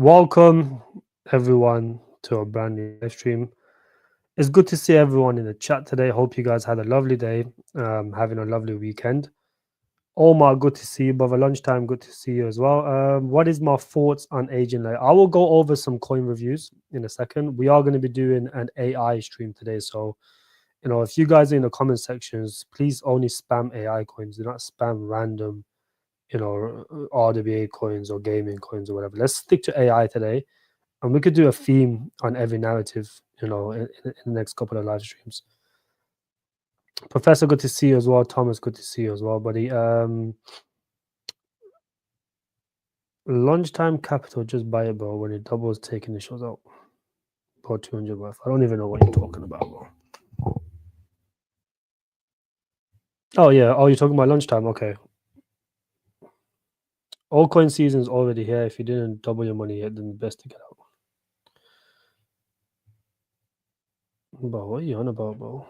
Welcome everyone to a brand new live stream. It's good to see everyone in the chat today. Hope you guys had a lovely day, having a lovely weekend. Omar, good to see you. Brother Lunchtime, good to see you as well. What is my thoughts on aging? Like, I will go over some coin reviews in a second. We are going to be doing an AI stream today, so if you guys are in the comment sections, please only spam AI coins. Do not spam random RWA coins or gaming coins or whatever. Let's stick to AI today, and we could do a theme on every narrative, in the next couple of live streams. Professor, good to see you as well. Thomas, good to see you as well, buddy. Lunchtime capital, just buy it, bro. When it doubles, taking the shows out. About 200 worth. I don't even know what you're talking about, bro. Oh yeah. Oh, you're talking about lunchtime. Okay. Altcoin season is already here. If you didn't double your money yet, then best to get out. Bro, what are you on about, bro?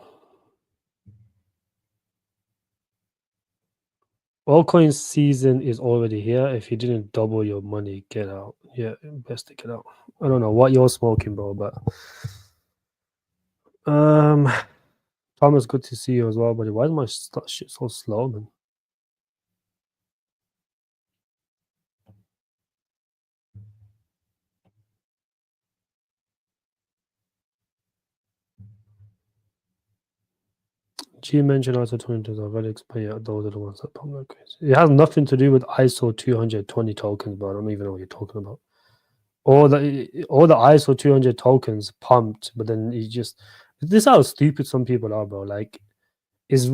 Altcoin season is already here. If you didn't double your money, get out. Yeah, best to get out. I don't know what you're smoking, bro, but Thomas, good to see you as well, buddy. Why is my shit so slow, man? G mentioned also 22 relics, but yeah, those are the ones that pump like crazy. It has nothing to do with ISO 220 tokens, bro. I don't even know what you're talking about. All the ISO 200 tokens pumped, but then you just this is how stupid some people are, bro. Like, is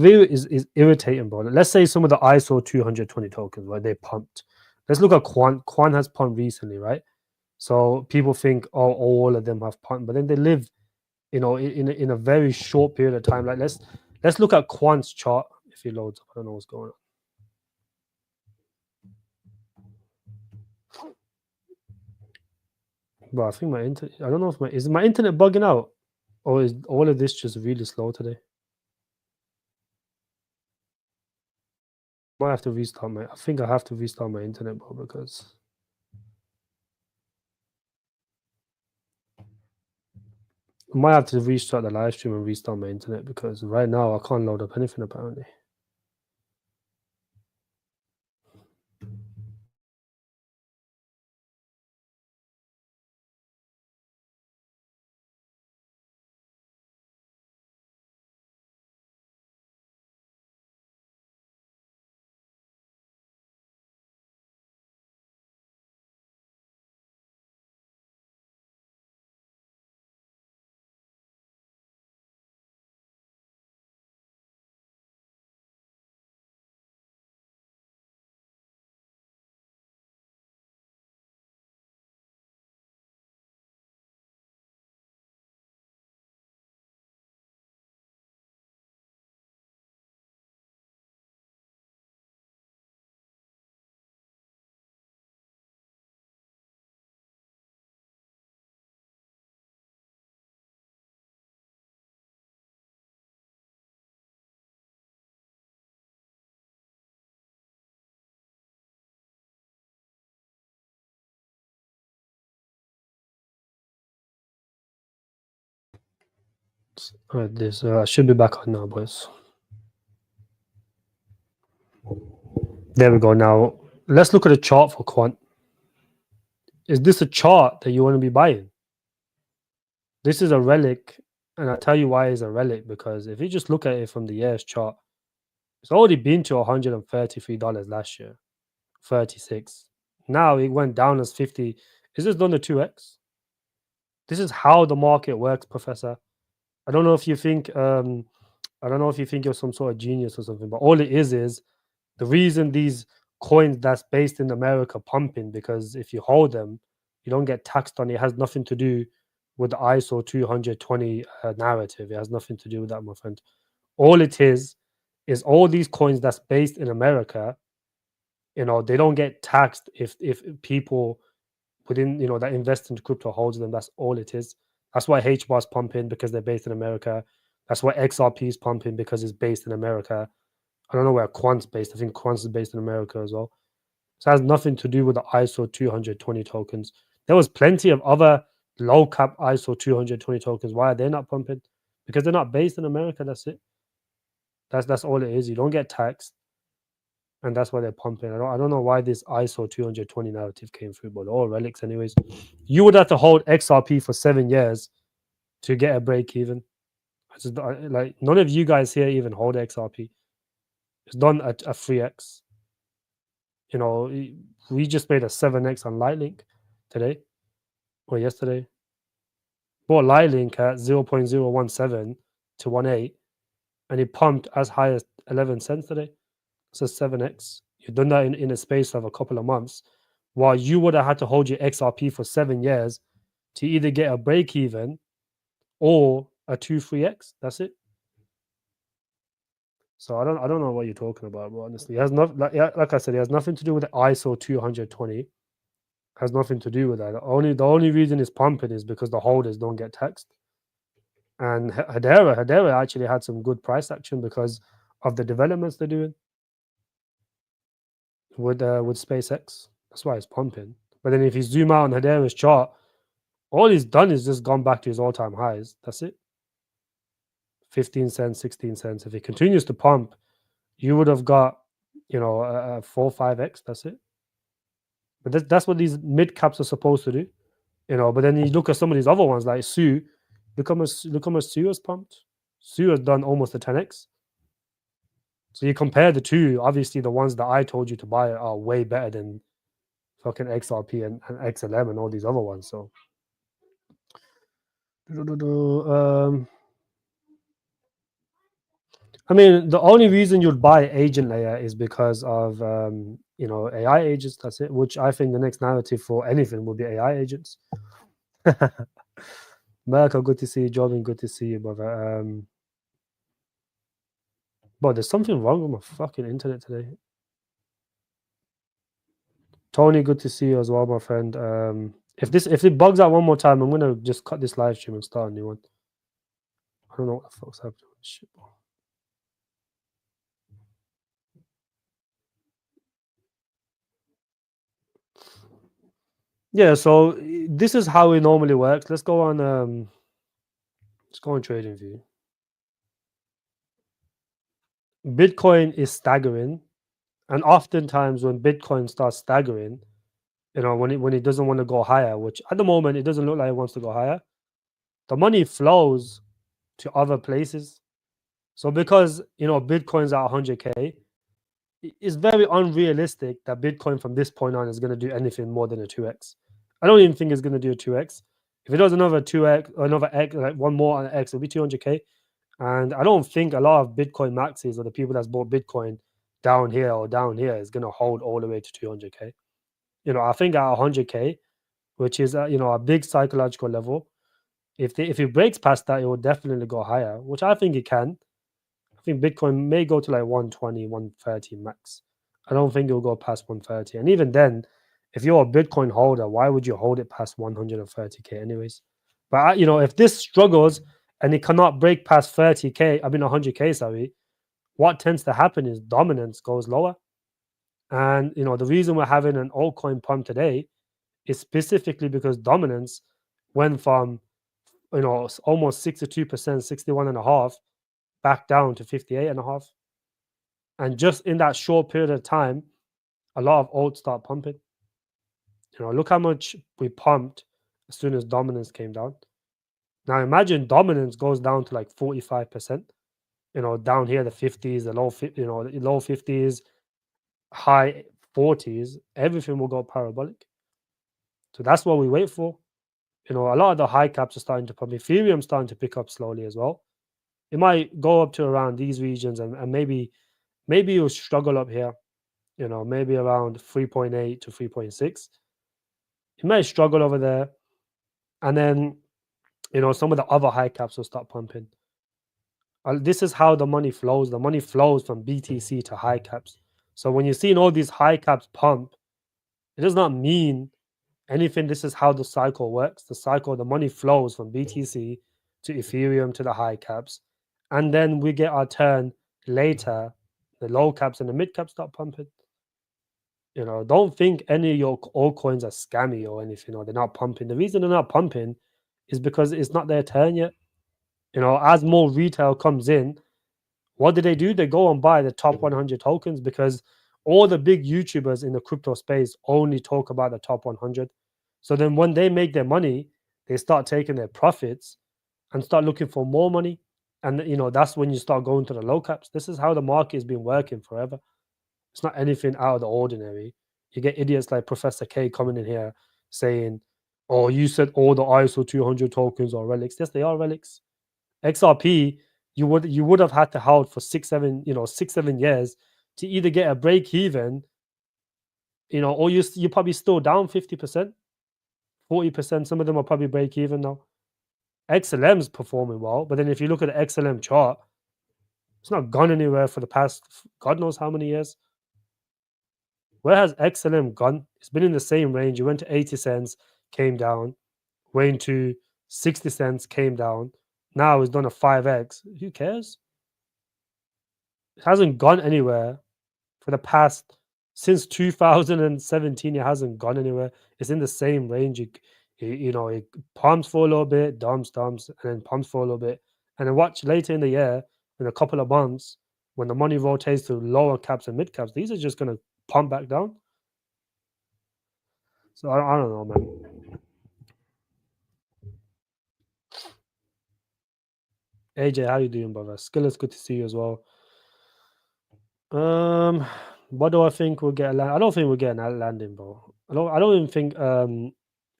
irritating, bro. Let's say some of the ISO 220 tokens, right? They pumped. Let's look at Quant. Quant has pumped recently, right? So people think, oh, all of them have pumped, but then they live, in a very short period of time. Like, let's look at Quant's chart if he loads up. I don't know what's going on. Bro, I think my internet. I don't know if is my internet bugging out, or is all of this just really slow today? Might have to restart my. I think I have to restart my internet, bro, because I might have to restart the live stream and restart my internet, because right now I can't load up anything apparently. All right, this should be back on now, boys. There we go. Now let's look at the chart for Quant. Is this a chart that you want to be buying? This is a relic, and I'll tell you why it's a relic, because if you just look at it from the year's chart, it's already been to $133 last year, 36. Now it went down as 50. Is this done the 2x? This is how the market works, Professor. I don't know if you think you're some sort of genius or something, but all it is the reason these coins that's based in America pumping, because if you hold them, you don't get taxed on it. It has nothing to do with the ISO 220 narrative. It has nothing to do with that, my friend. All it is all these coins that's based in America, they don't get taxed if people within, that invest into crypto holds them. That's all it is. That's why HBAR's pumping, because they're based in America. That's why XRP is pumping, because it's based in America. I don't know where Quant's based. I think Quant's is based in America as well. So it has nothing to do with the ISO 220 tokens. There was plenty of other low cap ISO 220 tokens. Why are they not pumping? Because they're not based in America. That's it. That's all it is. You don't get taxed, and that's why they're pumping. I don't know why this ISO 220 narrative came through, but all relics anyways. You would have to hold XRP for 7 years to get a break even. Like none of you guys here even hold XRP. It's done at a 3x. You know, we just made a 7x on Lightlink today or yesterday. Bought Lightlink at 0.017 to 1.8, and it pumped as high as 11 cents today. So 7x. You've done that in a space of a couple of months, while you would have had to hold your XRP for 7 years to either get a break even or a 2-3x. That's it. So I don't know what you're talking about, but honestly, it has not like I said, it has nothing to do with the ISO 220. It has nothing to do with that. The only reason it's pumping is because the holders don't get taxed. And Hedera actually had some good price action because of the developments they're doing with SpaceX. That's why it's pumping. But then if you zoom out on Hedera's chart, all he's done is just gone back to his all-time highs. That's it. 15 cents, 16 cents. If it continues to pump, you would have got, a 4-5x. That's it. But that's what these mid caps are supposed to do, But then you look at some of these other ones like Sue. Look how much Sue has pumped. Sue has done almost a 10x. So you compare the two. Obviously, the ones that I told you to buy are way better than fucking XRP and XLM and all these other ones. So, I mean, the only reason you'd buy agent layer is because of AI agents. That's it. Which I think the next narrative for anything will be AI agents. Merkel, good to see you. Jordan, good to see you, brother. But there's something wrong with my fucking internet today. Tony, good to see you as well, my friend. If it bugs out one more time, I'm gonna just cut this live stream and start a new one. I don't know what the fuck's happening with this shit. Yeah, so this is how it normally works. Let's go on TradingView. Bitcoin is staggering, and oftentimes when Bitcoin starts staggering, when it doesn't want to go higher, which at the moment it doesn't look like it wants to go higher, the money flows to other places. So because Bitcoin's at 100K, it's very unrealistic that Bitcoin from this point on is going to do anything more than a 2x. I don't even think it's going to do a 2x. If it does another 2x or another x, like one more on x, it'll be 200K. And I don't think a lot of Bitcoin maxis or the people that's bought Bitcoin down here or down here is going to hold all the way to 200K. I think at 100K, which is a big psychological level, if it breaks past that, it will definitely go higher, which I think it can. I think Bitcoin may go to like 120, 130 max. I don't think it'll go past 130. And even then, if you're a Bitcoin holder, why would you hold it past 130K anyways? But if this struggles and it cannot break past 30K, 100K, sorry, what tends to happen is dominance goes lower. And the reason we're having an altcoin pump today is specifically because dominance went from almost 62%, 61.5 back down to 58.5. And just in that short period of time, a lot of alts start pumping. Look how much we pumped as soon as dominance came down. Now imagine dominance goes down to like 45%. Down here the 50s, the low, low 50s, high 40s, everything will go parabolic. So that's what we wait for. A lot of the high caps are starting to pump. Ethereum's starting to pick up slowly as well. It might go up to around these regions and maybe you'll struggle up here, maybe around 3.8 to 3.6. It may struggle over there. And then, some of the other high caps will start pumping. This is how the money flows. The money flows from BTC to high caps. So when you're seeing all these high caps pump, it does not mean anything. This is how the cycle works. The money flows from BTC to Ethereum to the high caps. And then we get our turn later. The low caps and the mid caps start pumping. You know, don't think any of your altcoins are scammy or anything, or they're not pumping. The reason they're not pumping is because it's not their turn yet. You know, as more retail comes in, what do? They go and buy the top 100 tokens because all the big YouTubers in the crypto space only talk about the top 100. So then when they make their money, they start taking their profits and start looking for more money. And you know, that's when you start going to the low caps. This is how the market has been working forever. It's not anything out of the ordinary. You get idiots like Professor K coming in here saying, "Oh, you said all the ISO 200 tokens are relics." Yes, they are relics. XRP, you would have had to hold for 6-7 years to either get a break even, or you're probably still down 50%, 40%. Some of them are probably break even now. XLM's performing well, but then if you look at the XLM chart, it's not gone anywhere for the past God knows how many years. Where has XLM gone? It's been in the same range. It went to 80 cents, came down, went to 60 cents, came down. Now it's done a 5x. Who cares? It hasn't gone anywhere for the past since 2017. It hasn't gone anywhere. It's in the same range. It pumps for a little bit, dumps, and then pumps for a little bit. And then watch later in the year, in a couple of months, when the money rotates to lower caps and mid caps, these are just going to pump back down. So I don't know, man. AJ, how you doing, brother? Skillet's good to see you as well. What do I think we'll get? I don't think we'll get a landing, bro. I don't even think.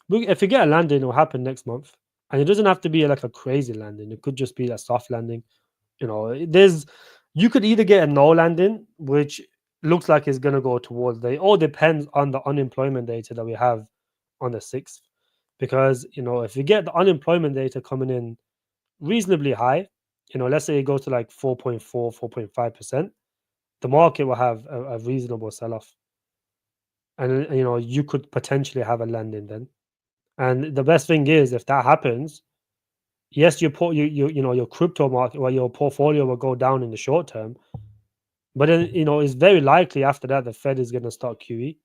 If we get a landing, it'll happen next month, and it doesn't have to be like a crazy landing. It could just be a soft landing. You could either get a no landing, which looks like it's gonna go towards the. It all depends on the unemployment data that we have on the 6th, because if you get the unemployment data coming in reasonably high, let's say it goes to like 4.4, 4.5%, the market will have a reasonable sell-off, and you could potentially have a landing then. And the best thing is, if that happens, yes, your crypto market or your portfolio will go down in the short term, but then it's very likely after that the Fed is going to start QE.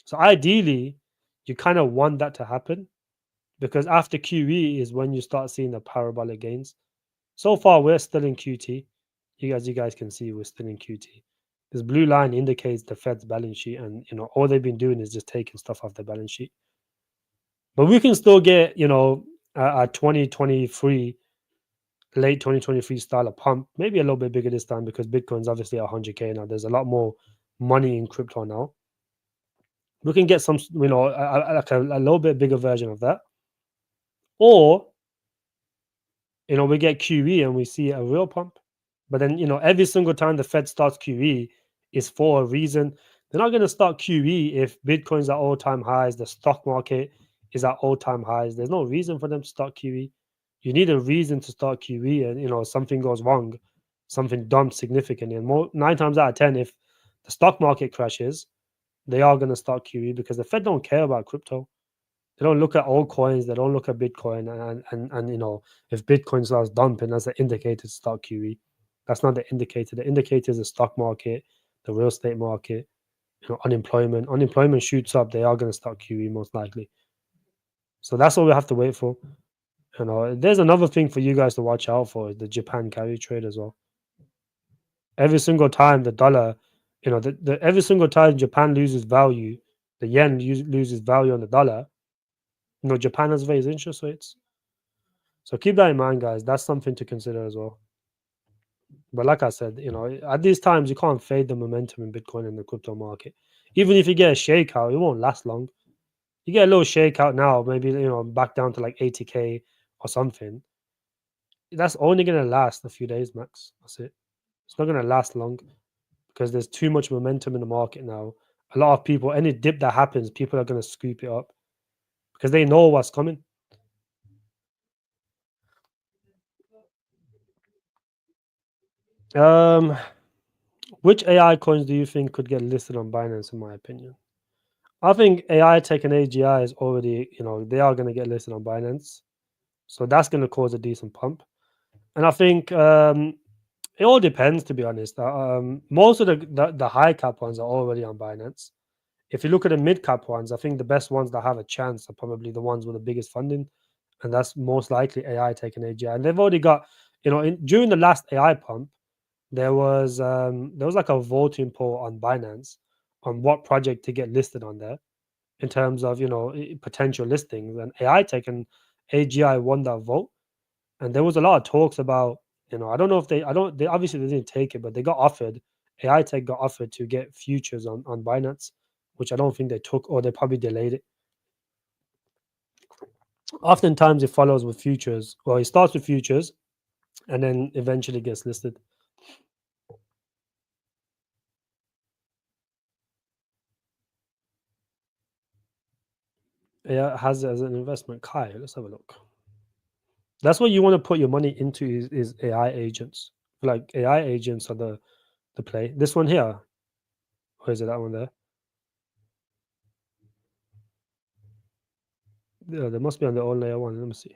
So ideally, you kind of want that to happen, because after QE is when you start seeing the parabolic gains. So far, we're still in QT. As you guys can see, we're still in QT. This blue line indicates the Fed's balance sheet, and all they've been doing is just taking stuff off the balance sheet. But we can still get a 2023, late 2023 style of pump, maybe a little bit bigger this time because Bitcoin's obviously 100K now. There's a lot more money in crypto now. We can get some, like a little bit bigger version of that, or we get QE and we see a real pump. But then, every single time the Fed starts QE is for a reason. They're not going to start QE if Bitcoin's at all-time highs, the stock market is at all-time highs. There's no reason for them to start QE. You need a reason to start QE, and something goes wrong, something dumps significantly. And 9 times out of 10, if the stock market crashes, they are going to start QE, because the Fed don't care about crypto. They don't look at altcoins. They don't look at Bitcoin. And if Bitcoin starts dumping, that's an indicator to start QE. That's not the indicator. The indicator is the stock market, the real estate market, unemployment. Unemployment shoots up, they are going to start QE most likely. So that's what we have to wait for. There's another thing for you guys to watch out for, is the Japan carry trade as well. Every single time the dollar, every single time Japan loses value, the yen loses value on the dollar, Japan has raised interest rates. So keep that in mind, guys. That's something to consider as well. But like I said, at these times, you can't fade the momentum in Bitcoin and the crypto market. Even if you get a shakeout, it won't last long. You get a little shakeout now, maybe, back down to like 80K or something. That's only going to last a few days max. That's it. It's not going to last long, because there's too much momentum in the market now. A lot of people, any dip that happens, people are going to scoop it up because they know what's coming. Which AI coins do you think could get listed on Binance? In my opinion, I think AI Tech and AGI is already, they are going to get listed on Binance, so that's going to cause a decent pump. And I think it all depends, to be honest. Most of the high cap ones are already on Binance. If you look at the mid cap ones, I think the best ones that have a chance are probably the ones with the biggest funding, and that's most likely AI taking AGI. And they've already got, during the last AI pump, there was like a voting poll on Binance on what project to get listed on there in terms of potential listings, and AI Tech and AGI won that vote. And there was a lot of talks about, I don't know if they obviously they didn't take it, but they got offered, AI Tech got offered to get futures on Binance, which I don't think they took, or they probably delayed it. Oftentimes it follows with futures, or it starts with futures and then eventually gets listed. Yeah, it has it as an investment. Kai, let's have a look. That's what you want to put your money into is AI agents. Like AI agents are the play. This one here, or is it that one there? Yeah, they must be on the old layer one. Let me see.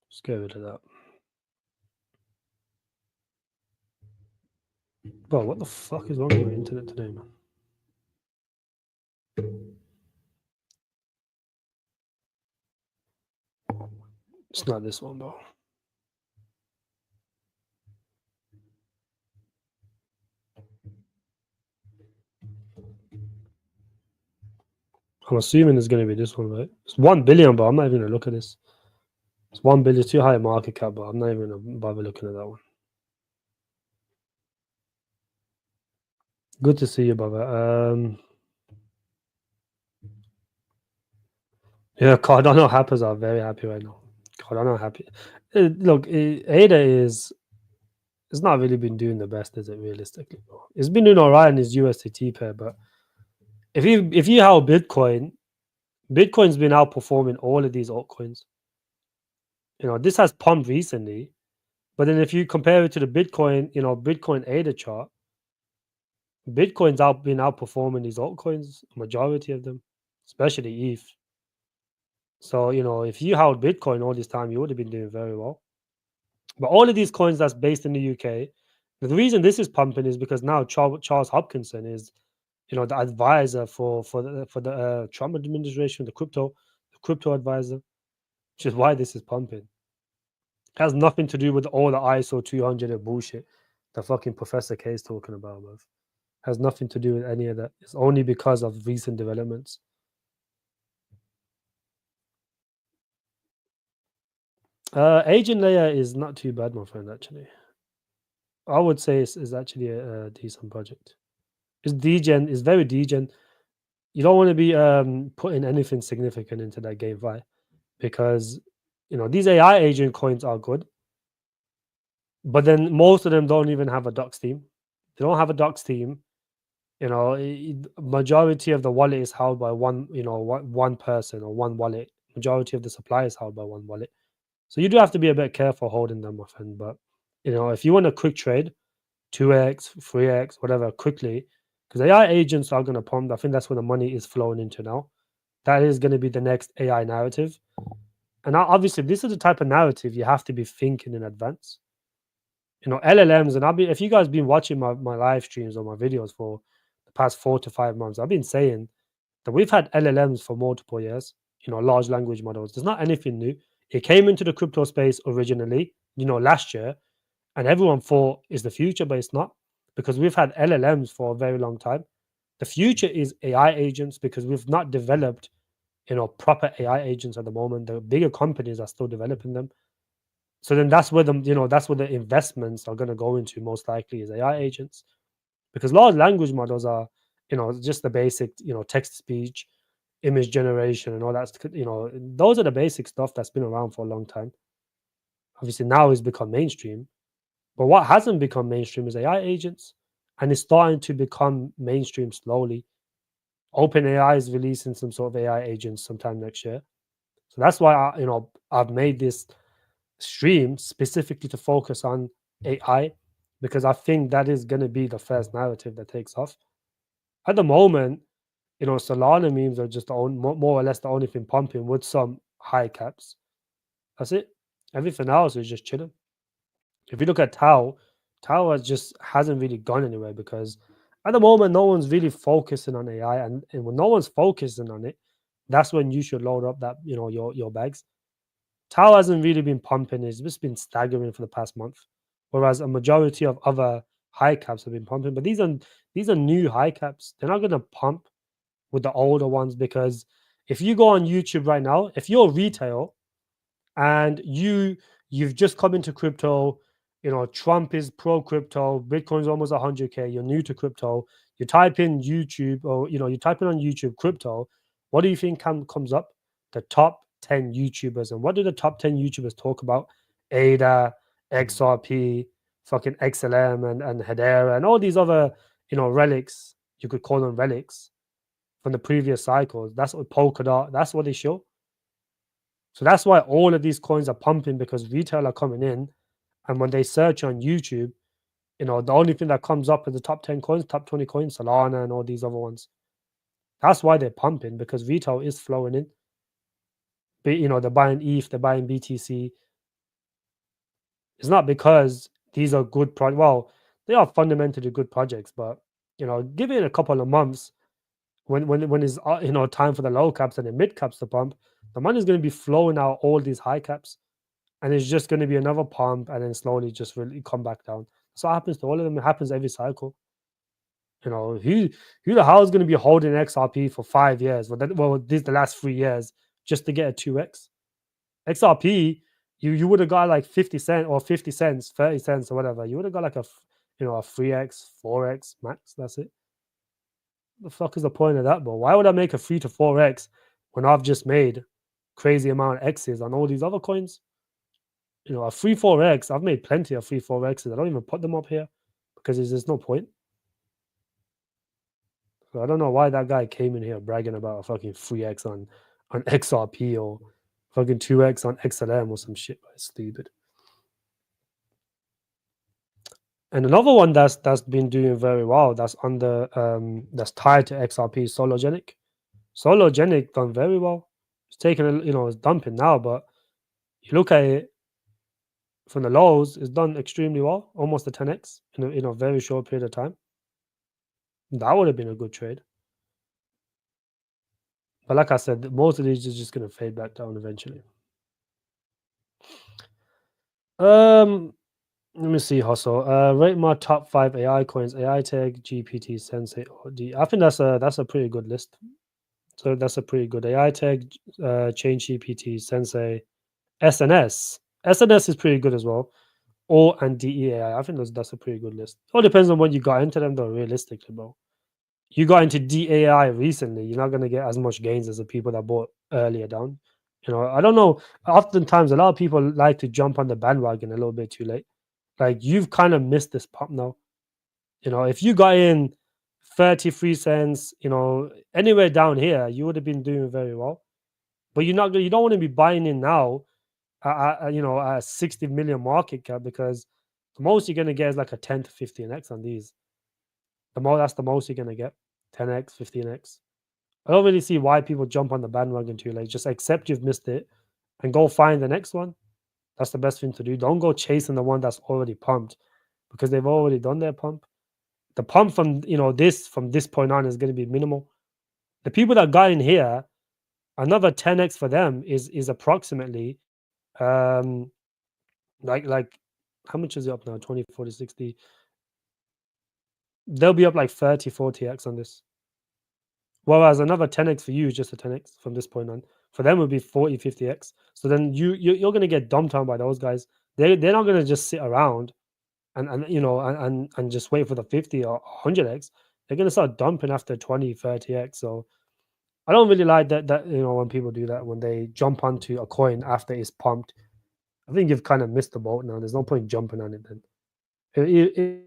Let's get rid of that. Bro, what the fuck is wrong with your internet today, man? It's not this one, bro. I'm assuming it's going to be this one, right? It's 1 billion, but I'm not even going to look at this. It's 1 billion, too high market cap, but I'm not even going to bother looking at that one. Good to see you, brother. Yeah, Cardano happers are very happy right now. Cardano happy. Look, ADA is it's not really been doing the best, is it? Realistically, bro? It's been doing alright in his USDT pair, but if you have Bitcoin's been outperforming all of these altcoins. This has pumped recently, but then if you compare it to the Bitcoin, Bitcoin ADA chart, Bitcoin's been outperforming these altcoins, majority of them, especially ETH. So, if you held Bitcoin all this time, you would have been doing very well. But all of these coins that's based in the UK, the reason this is pumping is because now Charles Hopkinson is, the advisor for the Trump administration, the crypto advisor, which is why this is pumping. It has nothing to do with all the ISO 200 and bullshit the fucking Professor K is talking about, bruv. Has nothing to do with any of that. It's only because of recent developments. Agent layer is not too bad, my friend. Actually, I would say it's actually a decent project. It's degen. It's very degen. You don't want to be putting anything significant into that game, right? Because these AI agent coins are good, but then most of them don't even have a docs team. They don't have a docs team. Majority of the wallet is held by one person or one wallet. Majority of the supply is held by one wallet. So you do have to be a bit careful holding them, my friend. But if you want a quick trade, 2x, 3x, whatever, quickly, because AI agents are going to pump. I think that's where the money is flowing into now. That is going to be the next AI narrative. And now, obviously, this is the type of narrative you have to be thinking in advance. LLMs, and if you guys been watching my live streams or my videos for the past 4 to 5 months, I've been saying that we've had LLMs for multiple years. Large language models. There's not anything new. It came into the crypto space originally, last year, and everyone thought is the future, but it's not, because we've had LLMs for a very long time. The future is AI agents, because we've not developed proper AI agents at the moment. The bigger companies are still developing them. So then that's where the investments are going to go into, most likely, is AI agents, because large language models are just the basic text to speech, image generation, and all that. Those are the basic stuff that's been around for a long time. Obviously now it's become mainstream, but what hasn't become mainstream is AI agents, and it's starting to become mainstream slowly. OpenAI is releasing some sort of AI agents sometime next year. So that's why I've made this stream specifically to focus on AI, because I think that is going to be the first narrative that takes off. At the moment, Solana memes are just more or less the only thing pumping, with some high caps. That's it. Everything else is just chilling. If you look at Tau, Tower just hasn't really gone anywhere because at the moment no one's really focusing on AI, and when no one's focusing on it, that's when you should load up that your bags. Tower hasn't really been pumping; it's just been staggering for the past month, whereas a majority of other high caps have been pumping. But these are new high caps; they're not going to pump with the older ones because if you go on YouTube right now, if you're retail and you've just come into crypto, Trump is pro crypto, Bitcoin's almost 100K, you're new to crypto, you type in YouTube, or you type in on YouTube crypto, what do you think comes up? The top 10 YouTubers. And what do the top 10 YouTubers talk about? ADA, XRP, fucking XLM, and Hedera, and all these other relics. You could call them relics from the previous cycles. That's what Polkadot, that's what they show. So that's why all of these coins are pumping, because retail are coming in, and when they search on YouTube, the only thing that comes up is the top 10 coins, top 20 coins, Solana, and all these other ones. That's why they're pumping, because retail is flowing in. But they're buying ETH, they're buying BTC. It's not because these are good projects. Well, they are fundamentally good projects, but give it a couple of months when it's time for the low caps and the mid caps to pump, the money is going to be flowing out all these high caps, and it's just going to be another pump and then slowly just really come back down. So it happens to all of them. It happens every cycle. Who the hell is going to be holding XRP for 5 years? This the last 3 years just to get a 2x XRP. You would have got like 50 cents or 50 cents, 30 cents or whatever. You would have got like a 3x, 4x max. That's it. The fuck is the point of that, bro? Why would I make a 3 to 4x when I've just made crazy amount of x's on all these other coins? A 3 4x, I've made plenty of 3 4x's. I don't even put them up here because there's no point. So I don't know why that guy came in here bragging about a fucking 3x on XRP or fucking 2x on XLM or some shit. It's stupid. And another one that's been doing very well, that's that's tied to XRP, is Sologenic. Sologenic done very well. It's taking it's dumping now, but you look at it from the lows, it's done extremely well, almost a 10x in a very short period of time. That would have been a good trade. But like I said, most of these is just going to fade back down eventually. Let me see, Hustle. Rate my top 5 AI coins: AI Tag, GPT, Sensei, or D. I think that's a pretty good list. So that's a pretty good AI Tag, Chain GPT, Sensei, SNS. SNS is pretty good as well. Or and DEAI. I think that's a pretty good list. All depends on when you got into them, though. Realistically, bro, you got into DAI recently, you're not gonna get as much gains as the people that bought earlier down. I don't know. Oftentimes, a lot of people like to jump on the bandwagon a little bit too late. Like you've kind of missed this pop now. If you got in 33 cents, anywhere down here, you would have been doing very well. But you don't want to be buying in now at 60 million market cap, because the most you're gonna get is like a 10 to 15x on these. That's the most you're gonna get. 10x, 15x. I don't really see why people jump on the bandwagon too late. Just accept you've missed it and go find the next one. That's the best thing to do. Don't go chasing the one that's already pumped, because they've already done their pump. The pump from from this point on is going to be minimal. The people that got in here, another 10x for them is approximately um like how much is it up now? 20, 40, 60. They'll be up like 30, 40x on this. Whereas another 10x for you is just a 10x from this point on. For them, it would be 40, 50x. So then you're going to get dumped on by those guys. They're not going to just sit around and just wait for the 50 or 100x. They're going to start dumping after 20, 30x. So I don't really like that when people do that, when they jump onto a coin after it's pumped. I think you've kind of missed the boat now. There's no point jumping on it then. It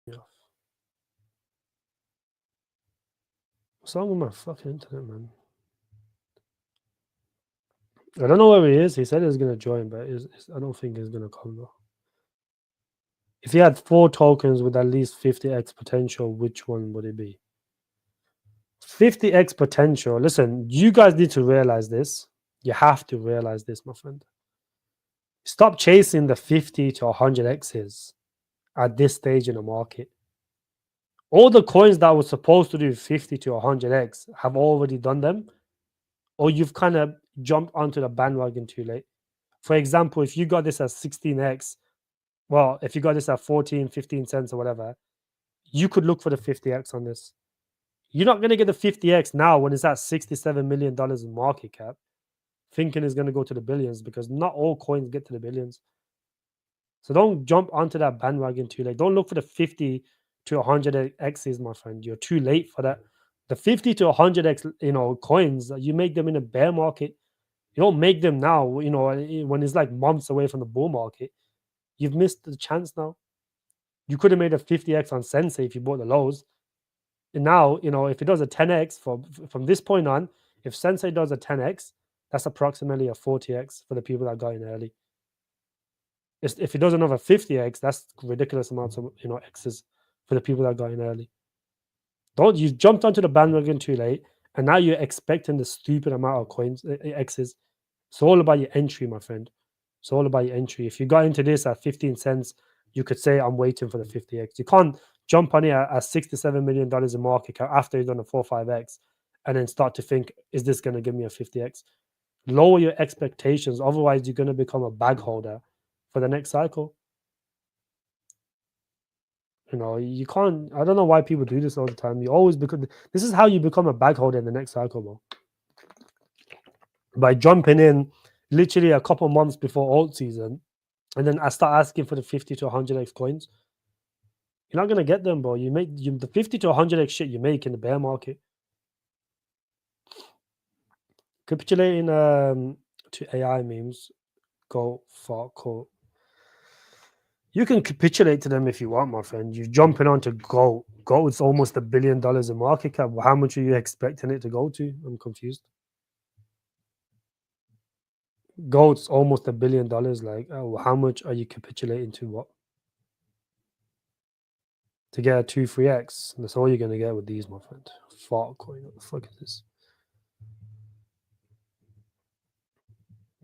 Yeah. What's wrong with my fucking internet, man? I don't know where he is. He said he's gonna join, but I don't think he's gonna come though. If he had 4 tokens with at least 50x potential, which one would it be? 50x potential. Listen, you guys need to realize this. You have to realize this, my friend. Stop chasing the 50 to 100x's at this stage in the market. All the coins that were supposed to do 50 to 100x have already done them, or you've kind of jumped onto the bandwagon too late. For example, if you got this at 16x, well, if you got this at 14, 15 cents or whatever, you could look for the 50x on this. You're not going to get the 50x now when it's at $67 million in market cap, thinking it's going to go to the billions, because not all coins get to the billions. So don't jump onto that bandwagon too late. Don't look for the 50 to 100x's, my friend. You're too late for that. The 50 to 100x, coins, you make them in a bear market. You don't make them now, when it's like months away from the bull market. You've missed the chance now. You could have made a 50x on Sensei if you bought the lows. And now, if it does a 10x from this point on, if Sensei does a 10x, that's approximately a 40x for the people that got in early. If it does another 50x, that's ridiculous amounts of x's for the people that got in early. You jumped onto the bandwagon too late, and now you're expecting the stupid amount of coins x's. It's all about your entry, my friend. It's all about your entry. If you got into this at 15 cents, you could say I'm waiting for the 50x. You can't jump on it at $67 million in market cap after you've done a 4-5x and then start to think, is this going to give me a 50x? Lower your expectations, otherwise you're going to become a bag holder for the next cycle. You can't. I don't know why people do this all the time. This is how you become a bag holder in the next cycle, bro. By jumping in literally a couple months before alt season, and then I start asking for the 50 to 100x coins. You're not gonna get them, bro. The 50 to 100x shit you make in the bear market. Capitulating to AI memes, go for cool. You can capitulate to them if you want, my friend. You're jumping onto gold. Gold is almost $1 billion in market cap. How much are you expecting it to go to? I'm confused. Gold's almost $1 billion. Like, how much are you capitulating to? What? To get a 2-3x. That's all you're gonna get with these, my friend. Altcoin. What the fuck is this?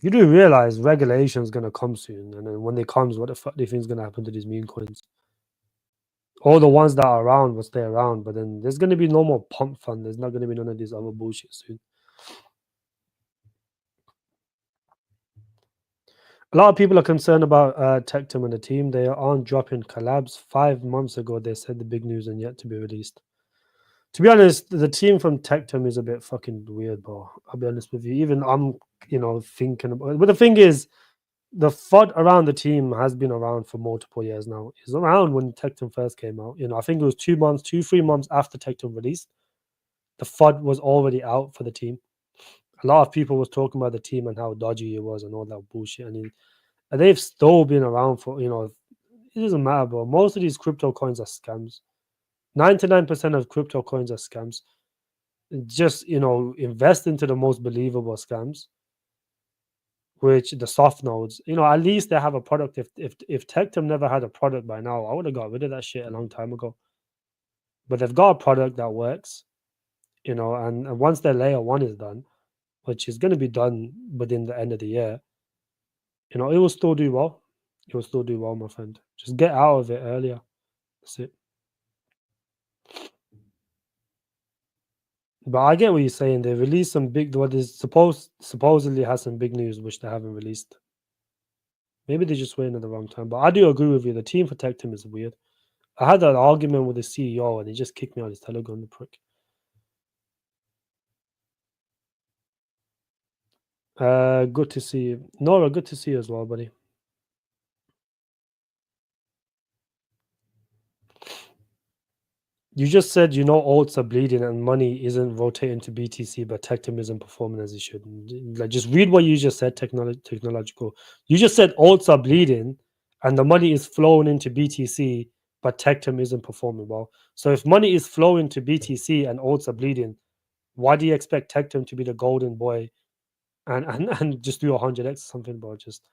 You do realize regulation is gonna come soon, and then when it comes, what the fuck do you think is gonna happen to these meme coins? All the ones that are around will stay around, but then there's gonna be no more pump fund. There's not gonna be none of these other bullshit soon. A lot of people are concerned about Tectum and the team. They aren't dropping collabs. 5 months ago, they said the big news and yet to be released. To be honest, the team from Tectum is a bit fucking weird, bro. I'll be honest with you. Even I'm, thinking about it. But the thing is, the FUD around the team has been around for multiple years now. It's around when Tectum first came out. I think it was 3 months after Tectum released. The FUD was already out for the team. A lot of people was talking about the team and how dodgy it was and all that bullshit. And they've still been around for, it doesn't matter, bro. Most of these crypto coins are scams. 99% of crypto coins are scams. Just, invest into the most believable scams, which the soft nodes, at least they have a product. If Tectum never had a product by now, I would have got rid of that shit a long time ago. But they've got a product that works, and once their layer 1 is done, which is going to be done within the end of the year, it will still do well. It will still do well, my friend. Just get out of it earlier. That's it. But I get what you're saying. They released some big, what is supposedly has some big news which they haven't released. Maybe they're just waiting at the wrong time. But I do agree with you. The team for Tectum is weird. I had that argument with the CEO and he just kicked me out his Telegram, the prick. Good to see you. Nora, good to see you as well, buddy. You just said alts are bleeding and money isn't rotating to BTC, but Tectum isn't performing as it should. Like, just read what you just said. Technological. You just said alts are bleeding, and the money is flowing into BTC, but Tectum isn't performing well. So if money is flowing to BTC and alts are bleeding, why do you expect Tectum to be the golden boy and just do 100x or something, bro? Just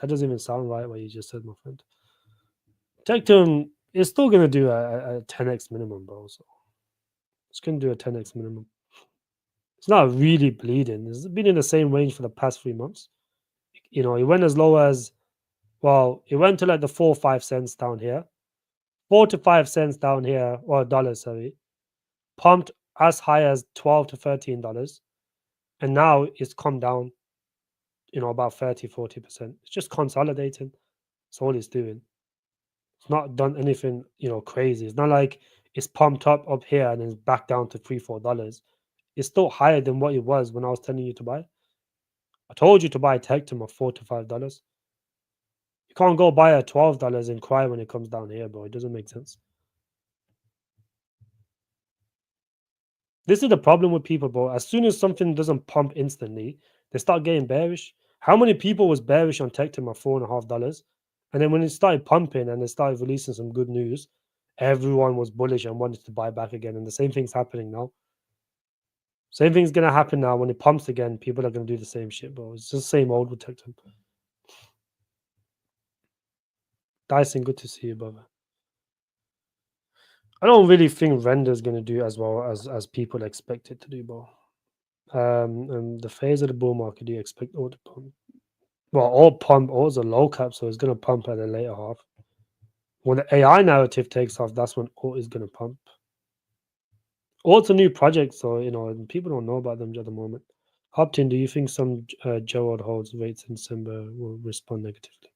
that doesn't even sound right what you just said, my friend. Tectum is still gonna do a 10x minimum, bro. So it's gonna do a 10x minimum. It's not really bleeding. It's been in the same range for the past 3 months. You know, it went as low as, well, it went to like the 4 or 5 cents down here, 4 to 5 cents down here, or dollars, sorry, pumped as high as $12 to $13, and now it's come down, you know, about 30-40%. It's just consolidating. That's all it's doing. It's not done anything, you know, crazy. It's not like it's pumped up here and then back down to $3-4. It's still higher than what it was when I was telling you to buy. I told you to buy Tectum of $4 to $5. You can't go buy at $12 and cry when it comes down here, bro. It doesn't make sense. This is the problem with people, bro. As soon as something doesn't pump instantly, they start getting bearish. How many people was bearish on Tectum at $4.50? And then when it started pumping and they started releasing some good news, everyone was bullish and wanted to buy back again. And the same thing's happening now. Same thing's gonna happen now. When it pumps again, people are gonna do the same shit, bro. It's just the same old with Tectum. Dyson, good to see you, brother. I don't really think render's gonna do as well as people expect it to do, bro. And the phase of the bull market, do you expect all to pump? Well, all pump, all's a low cap, so it's gonna pump at the later half. When the AI narrative takes off, that's when all is gonna pump. All's a new project, so you know people don't know about them at the moment. Hopton, do you think some Gerald holds rates in December will respond negatively?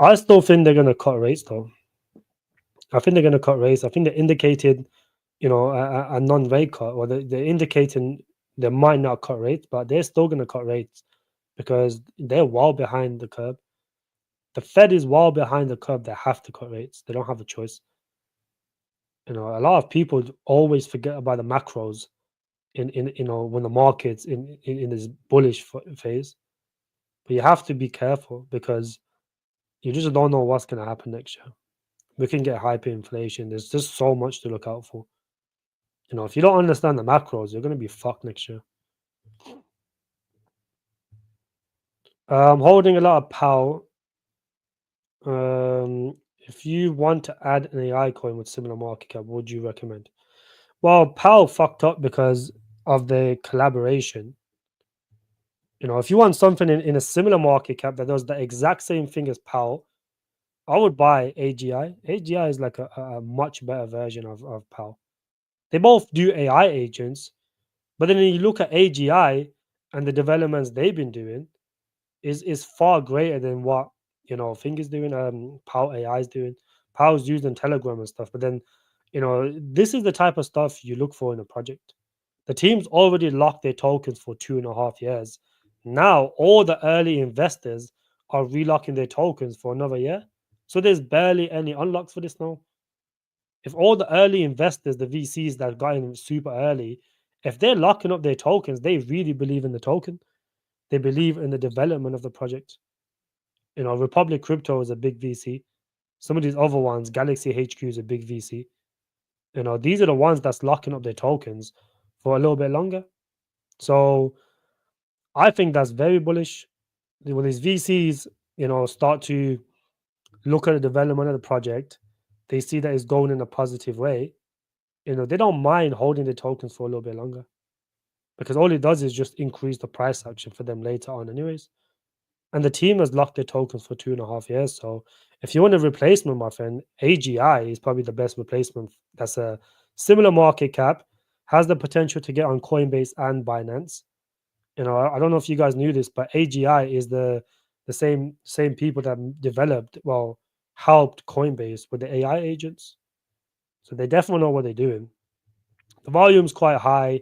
I still think they're gonna cut rates though. I think they're gonna cut rates. I think they indicated, you know, a non-rate cut, or they're indicating they might not cut rates, but they're still gonna cut rates because they're well behind the curve. The Fed is well behind the curve. They have to cut rates. They don't have a choice. You know, a lot of people always forget about the macros in you know when the market's in this bullish phase. But you have to be careful because you just don't know what's going to happen next year. We can get hyperinflation. There's just so much to look out for. You know, if you don't understand the macros, you're going to be fucked next year. I'm holding a lot of PAL. If you want to add an AI coin with similar market cap, what would you recommend? Well, PAL fucked up because of the collaboration. You know, if you want something in a similar market cap that does the exact same thing as PAL, I would buy AGI. AGI is like a much better version of PAL. They both do AI agents, but then you look at AGI and the developments they've been doing is far greater than what you know Think is doing. PAL AI is doing. PAL is used in Telegram and stuff. But then, you know, this is the type of stuff you look for in a project. The team's already locked their tokens for 2.5 years. Now all the early investors are relocking their tokens for another year. So there's barely any unlocks for this now. If all the early investors, the VCs that got in super early, if they're locking up their tokens, they really believe in the token. They believe in the development of the project. You know, Republic Crypto is a big VC. Some of these other ones, Galaxy HQ is a big VC. You know, these are the ones that's locking up their tokens for a little bit longer. So I think that's very bullish. When these VCs, you know, start to look at the development of the project, they see that it's going in a positive way. You know, they don't mind holding the tokens for a little bit longer because all it does is just increase the price action for them later on, anyways. And the team has locked their tokens for 2.5 years. So if you want a replacement, my friend, AGI is probably the best replacement. That's a similar market cap, has the potential to get on Coinbase and Binance. You know, I don't know if you guys knew this, but AGI is the same people that developed, well, helped Coinbase with the AI agents. So they definitely know what they're doing. The volume's quite high,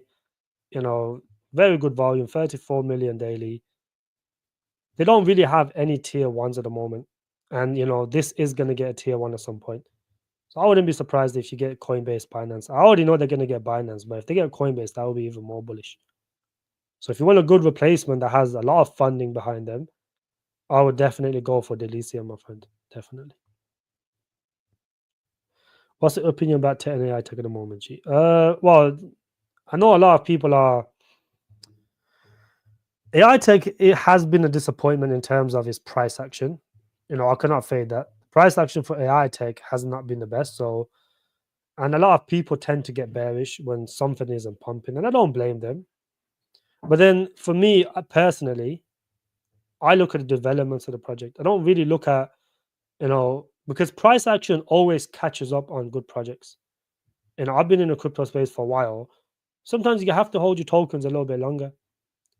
you know, very good volume, 34 million daily. They don't really have any tier ones at the moment. And you know, this is gonna get a tier one at some point. So I wouldn't be surprised if you get Coinbase, Binance. I already know they're gonna get Binance, but if they get Coinbase, that will be even more bullish. So if you want a good replacement that has a lot of funding behind them, I would definitely go for Delicia, my friend. Definitely. What's the opinion about tech and AI tech at the moment, G? Well, I know a lot of people are AI tech. It has been a disappointment in terms of its price action. I cannot fade that. Price action for AI tech has not been the best. So, and a lot of people tend to get bearish when something isn't pumping, and I don't blame them. But then for me personally, I look at the developments of the project. I don't really look at, because price action always catches up on good projects. I've been in the crypto space for a while. Sometimes you have to hold your tokens a little bit longer.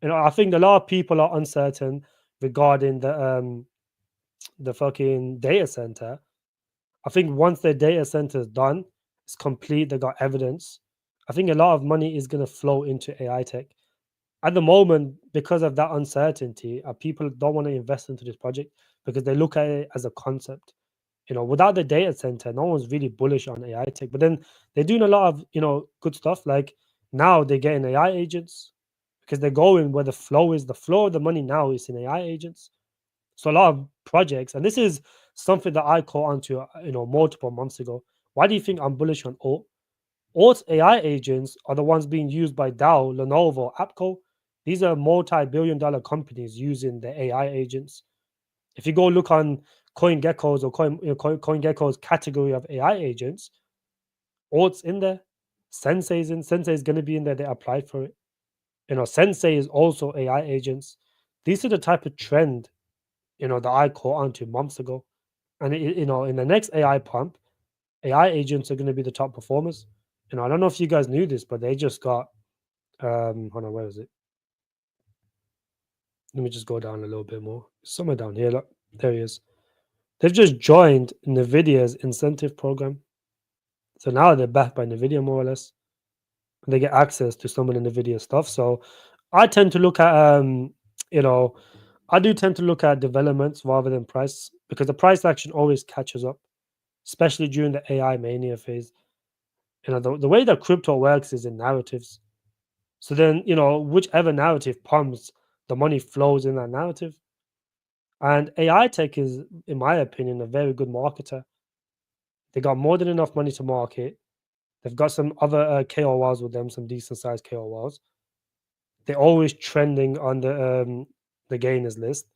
I think a lot of people are uncertain regarding the fucking data center. I think once their data center is done, it's complete, they got evidence. I think a lot of money is gonna flow into AI tech. At the moment, because of that uncertainty, people don't want to invest into this project because they look at it as a concept. Without the data center, no one's really bullish on AI tech. But then they're doing a lot of good stuff. Like now they're getting AI agents because they're going where the flow is. The flow of the money now is in AI agents. So a lot of projects, and this is something that I caught onto multiple months ago. Why do you think I'm bullish on alt? Alt AI agents are the ones being used by Dow, Lenovo, AppCo. These are multi-billion-dollar companies using the AI agents. If you go look on CoinGecko's or CoinGecko's category of AI agents, Alt's in there. Sensei's in. Sensei is going to be in there. They applied for it. Sensei is also AI agents. These are the type of trend, that I caught onto months ago. And in the next AI pump, AI agents are going to be the top performers. I don't know if you guys knew this, but they just got hold on, where is it? Let me just go down a little bit more. Somewhere down here. Look, there he is. They've just joined Nvidia's incentive program. So now they're backed by Nvidia more or less. They get access to some of the Nvidia stuff. So I tend to look at you know, I do tend to look at developments rather than price because the price action always catches up, especially during the AI mania phase. The way that crypto works is in narratives. So then, whichever narrative pumps, the money flows in that narrative. And AI tech is, in my opinion, a very good marketer. They got more than enough money to market. They've got some other KOLs with them, some decent sized KOLs. They're always trending on the gainers list.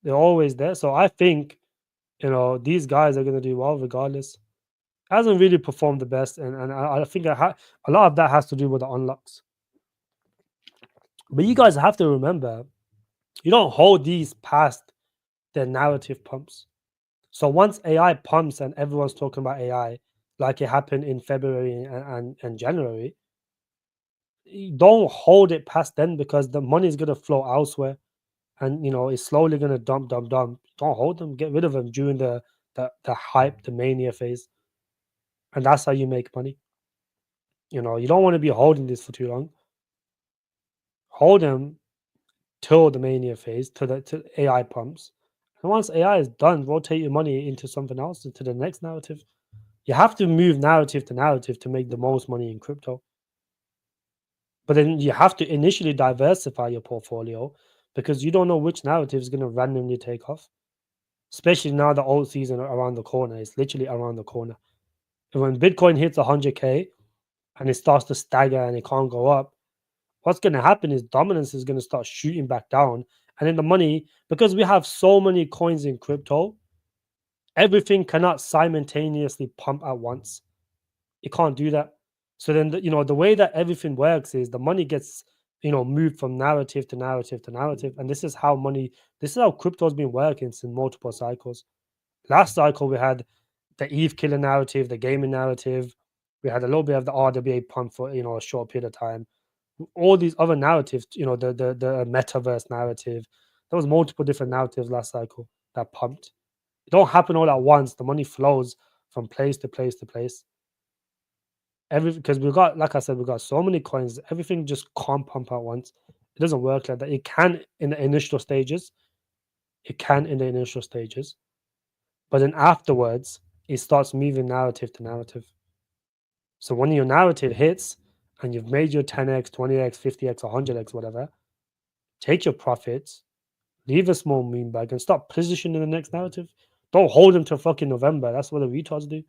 They're always there. So I think, these guys are going to do well regardless. Hasn't really performed the best. And I think a lot of that has to do with the unlocks. But you guys have to remember, you don't hold these past their narrative pumps. So once AI pumps and everyone's talking about AI, like it happened in February and January, you don't hold it past then because the money is going to flow elsewhere, and it's slowly going to dump. Don't hold them. Get rid of them during the hype, the mania phase, and that's how you make money. You don't want to be holding this for too long. Hold them till the mania phase, to AI pumps, and once AI is done, rotate your money into something else, into the next narrative. You have to move narrative to narrative to make the most money in crypto. But then you have to initially diversify your portfolio because you don't know which narrative is going to randomly take off. Especially now the alt season around the corner. It's literally around the corner. And when Bitcoin hits 100K and it starts to stagger and it can't go up, what's going to happen is dominance is going to start shooting back down. And then the money, because we have so many coins in crypto, everything cannot simultaneously pump at once. It can't do that. So then, the way that everything works is the money gets, moved from narrative to narrative to narrative. And this is how crypto has been working since multiple cycles. Last cycle, we had the ETH killer narrative, the gaming narrative. We had a little bit of the RWA pump for, a short period of time. All these other narratives, the metaverse narrative. There was multiple different narratives last cycle that pumped. It don't happen all at once. The money flows from place to place to place. Because we've got, like I said, we've got so many coins, everything just can't pump at once. It doesn't work like that. It can in the initial stages. But then afterwards, it starts moving narrative to narrative. So when your narrative hits and you've made your 10x, 20x, 50x, 100x, whatever, take your profits, leave a small meme bag, and start positioning the next narrative. Don't hold them till fucking November. That's what the retards do.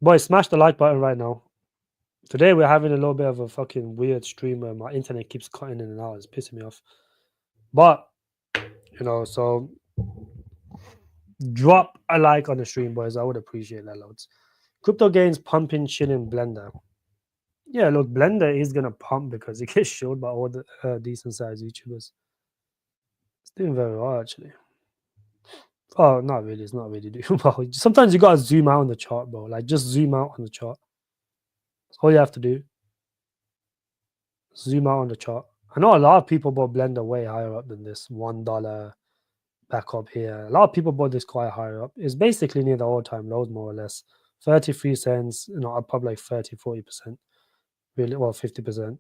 Boys, smash the like button right now. Today we're having a little bit of a fucking weird stream where my internet keeps cutting in and out. It's pissing me off. But so drop a like on the stream, boys. I would appreciate that loads. Crypto gains pumping shit in Blender. Yeah, look, Blender is gonna pump because it gets showed by all the decent sized YouTubers. It's doing very well actually. Oh, not really. It's not really doing well. Sometimes you gotta zoom out on the chart, bro. Like just zoom out on the chart. That's all you have to do. Zoom out on the chart. I know a lot of people bought Blender way higher up than this $1 back up here. A lot of people bought this quite higher up. It's basically near the all-time lows, more or less. 33 cents, up probably like 30-40%. Really, well, 50%.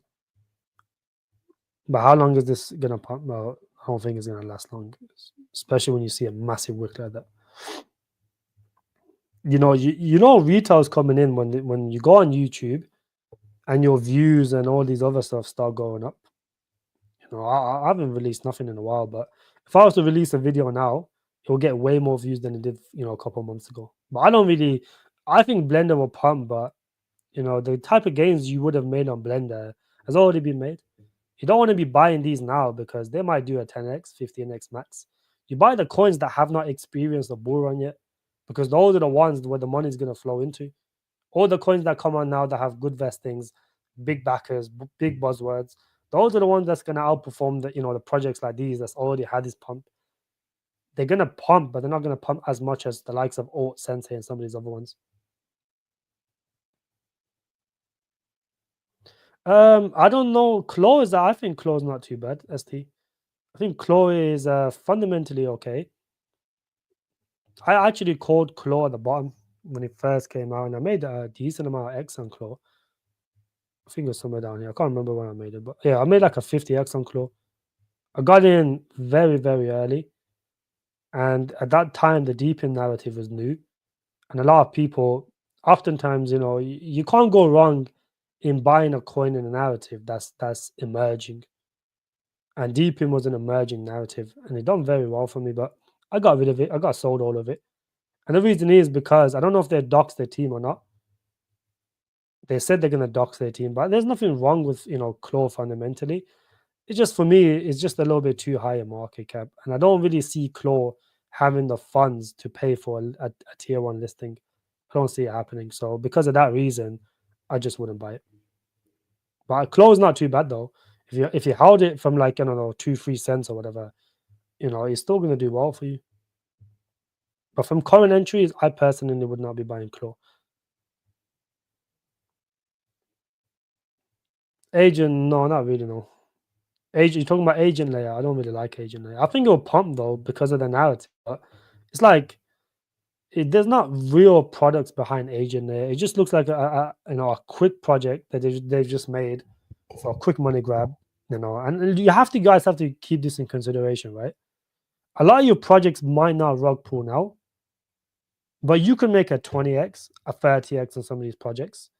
But how long is this gonna pump? Well, I don't think it's gonna last long, especially when you see a massive wick like that. Retail's coming in when you go on YouTube and your views and all these other stuff start going up. I haven't released nothing in a while, but if I was to release a video now, it will get way more views than it did, a couple of months ago. But I think Blender will pump, but the type of games you would have made on Blender has already been made. You don't want to be buying these now because they might do a 10x, 15x max. You buy the coins that have not experienced the bull run yet, because those are the ones where the money is going to flow into. All the coins that come on now that have good vestings, big backers, big buzzwords, those are the ones that's going to outperform the projects like these that's already had this pump. They're going to pump, but they're not going to pump as much as the likes of Alt, Sensei, and some of these other ones. I don't know. I think Claw is not too bad, ST. I think Claw is fundamentally okay. I actually called Claw at the bottom when it first came out, and I made a decent amount of X on Claw. I think it was somewhere down here. I can't remember when I made it, but yeah, I made like a 50x on Claw. I got in very, very early. And at that time, the deepen narrative was new. And a lot of people, oftentimes, you can't go wrong in buying a coin in a narrative that's emerging. And deepen was an emerging narrative, and it done very well for me, but I got rid of it. I got sold all of it. And the reason is because I don't know if they dox their team or not. They said they're gonna dox their team, but there's nothing wrong with Claw fundamentally. It's just, for me, it's just a little bit too high a market cap, and I don't really see Claw having the funds to pay for a tier 1 listing. I don't see it happening. So because of that reason, I just wouldn't buy it. But Claw is not too bad though. If you held it from like, I don't know, 2-3 cents or whatever, it's still gonna do well for you. But from current entries, I personally would not be buying Claw. Agent, no, not really, no. Agent, you're talking about agent layer. I don't really like agent layer. I think it'll pump though because of the narrative. But it's like there's not real products behind agent layer. It just looks like a quick project that they've just made for a quick money grab. And you guys have to keep this in consideration, right? A lot of your projects might not rug pull now, but you can make a 20x, a 30x on some of these projects,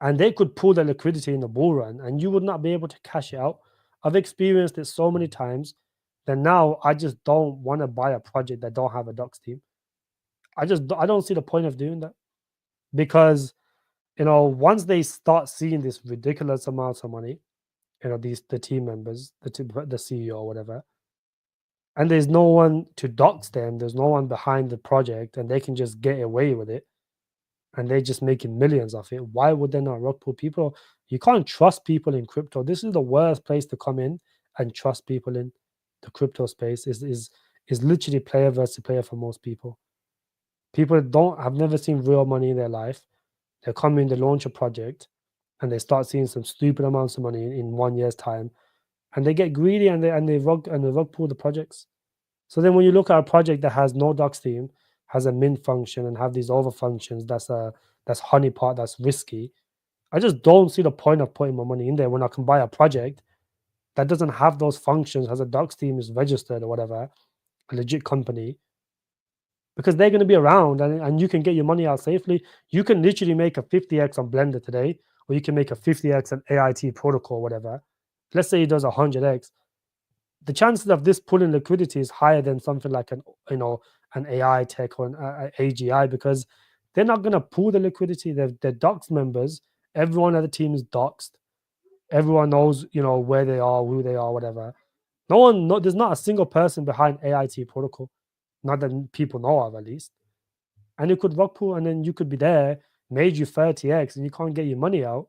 and they could pull the liquidity in the bull run, and you would not be able to cash it out. I've experienced it so many times that now I just don't want to buy a project that don't have a docs team. I don't see the point of doing that, because once they start seeing this ridiculous amounts of money, the team members, the CEO or whatever, and there's no one to dox them, there's no one behind the project, and they can just get away with it, and they're just making millions of it. Why would they not rug pull people? You can't trust people in crypto. This is the worst place to come in and trust people in the crypto space. Is literally player versus player for most people. People have never seen real money in their life. They come in, they launch a project, and they start seeing some stupid amounts of money in 1 year's time, and they get greedy and they rug pull the projects. So then when you look at a project that has no docs team, has a mint function, and have these over functions, that's honeypot, that's risky. I just don't see the point of putting my money in there when I can buy a project that doesn't have those functions, has a docs team, is registered or whatever, a legit company, because they're going to be around, and you can get your money out safely. You can literally make a 50x on Blender today, or you can make a 50x on AIT protocol, whatever. Let's say it does 100x. The chances of this pulling liquidity is higher than something like an AI tech or an AGI, because They're not going to pool the liquidity. They're doxed members. Everyone at the team is doxed. Everyone knows, where they are, who they are, whatever. There's not a single person behind AIT protocol, not that people know of at least. And you could rug pull, and then you could be there, made you 30x, and you can't get your money out.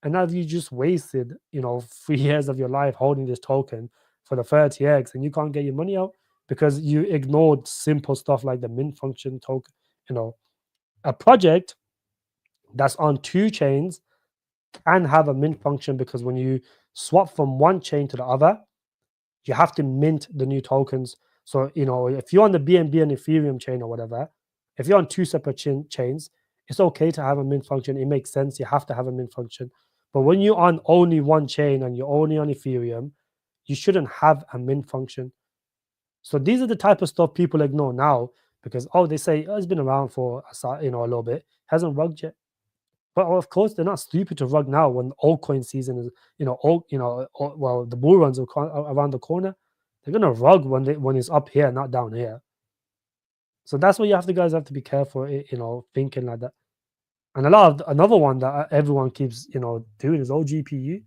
And now you just wasted, 3 years of your life holding this token for the 30x, and you can't get your money out because you ignored simple stuff like the mint function token. A project that's on 2 chains can have a mint function because when you swap from one chain to the other, you have to mint the new tokens. So, if you're on the BNB and Ethereum chain or whatever, if you're on 2 separate chains, it's okay to have a mint function. It makes sense. You have to have a mint function. But when you're on only one chain and you're only on Ethereum, you shouldn't have a mint function. So these are the type of stuff people ignore now because, they say, it's been around for a little bit, hasn't rugged yet. But of course, they're not stupid to rug now when altcoin season is, the bull runs are around the corner. They're gonna rug when it's up here, not down here. So that's what guys have to be careful, thinking like that. And another one that everyone keeps, doing is OGPU.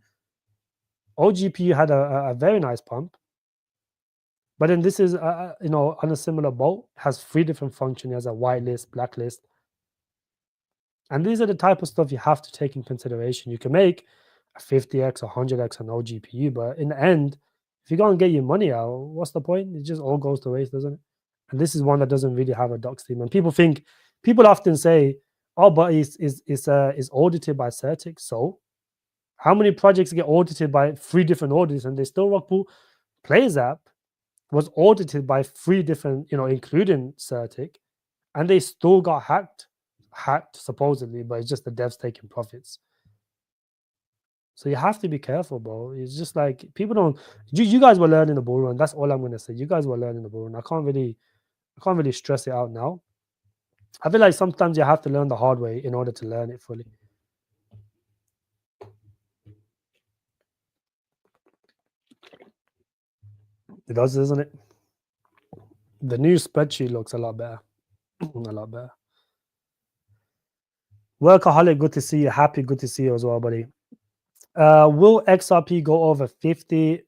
OGPU had a very nice pump, but then this is, on a similar boat, has 3 different functions. It has a whitelist, blacklist. And these are the type of stuff you have to take in consideration. You can make a 50x or 100x on OGPU, but in the end, if you're going to get your money out, what's the point? It just all goes to waste, doesn't it? And this is one that doesn't really have a docs team. And people often say, oh, but it's audited by Certic. So how many projects get audited by 3 different audits and they still rock pool? Plays app was audited by 3 different, including Certic, and they still got hacked supposedly, but it's just the devs taking profits. So you have to be careful, bro. It's just like people don't. You guys were learning the bull run. That's all I'm gonna say. You guys were learning the bull run. I can't really stress it out now. I feel like sometimes you have to learn the hard way in order to learn it fully. It does, doesn't it? The new spreadsheet looks a lot better. A lot better. Workaholic, good to see you. Happy, good to see you as well, buddy. Will XRP go over $50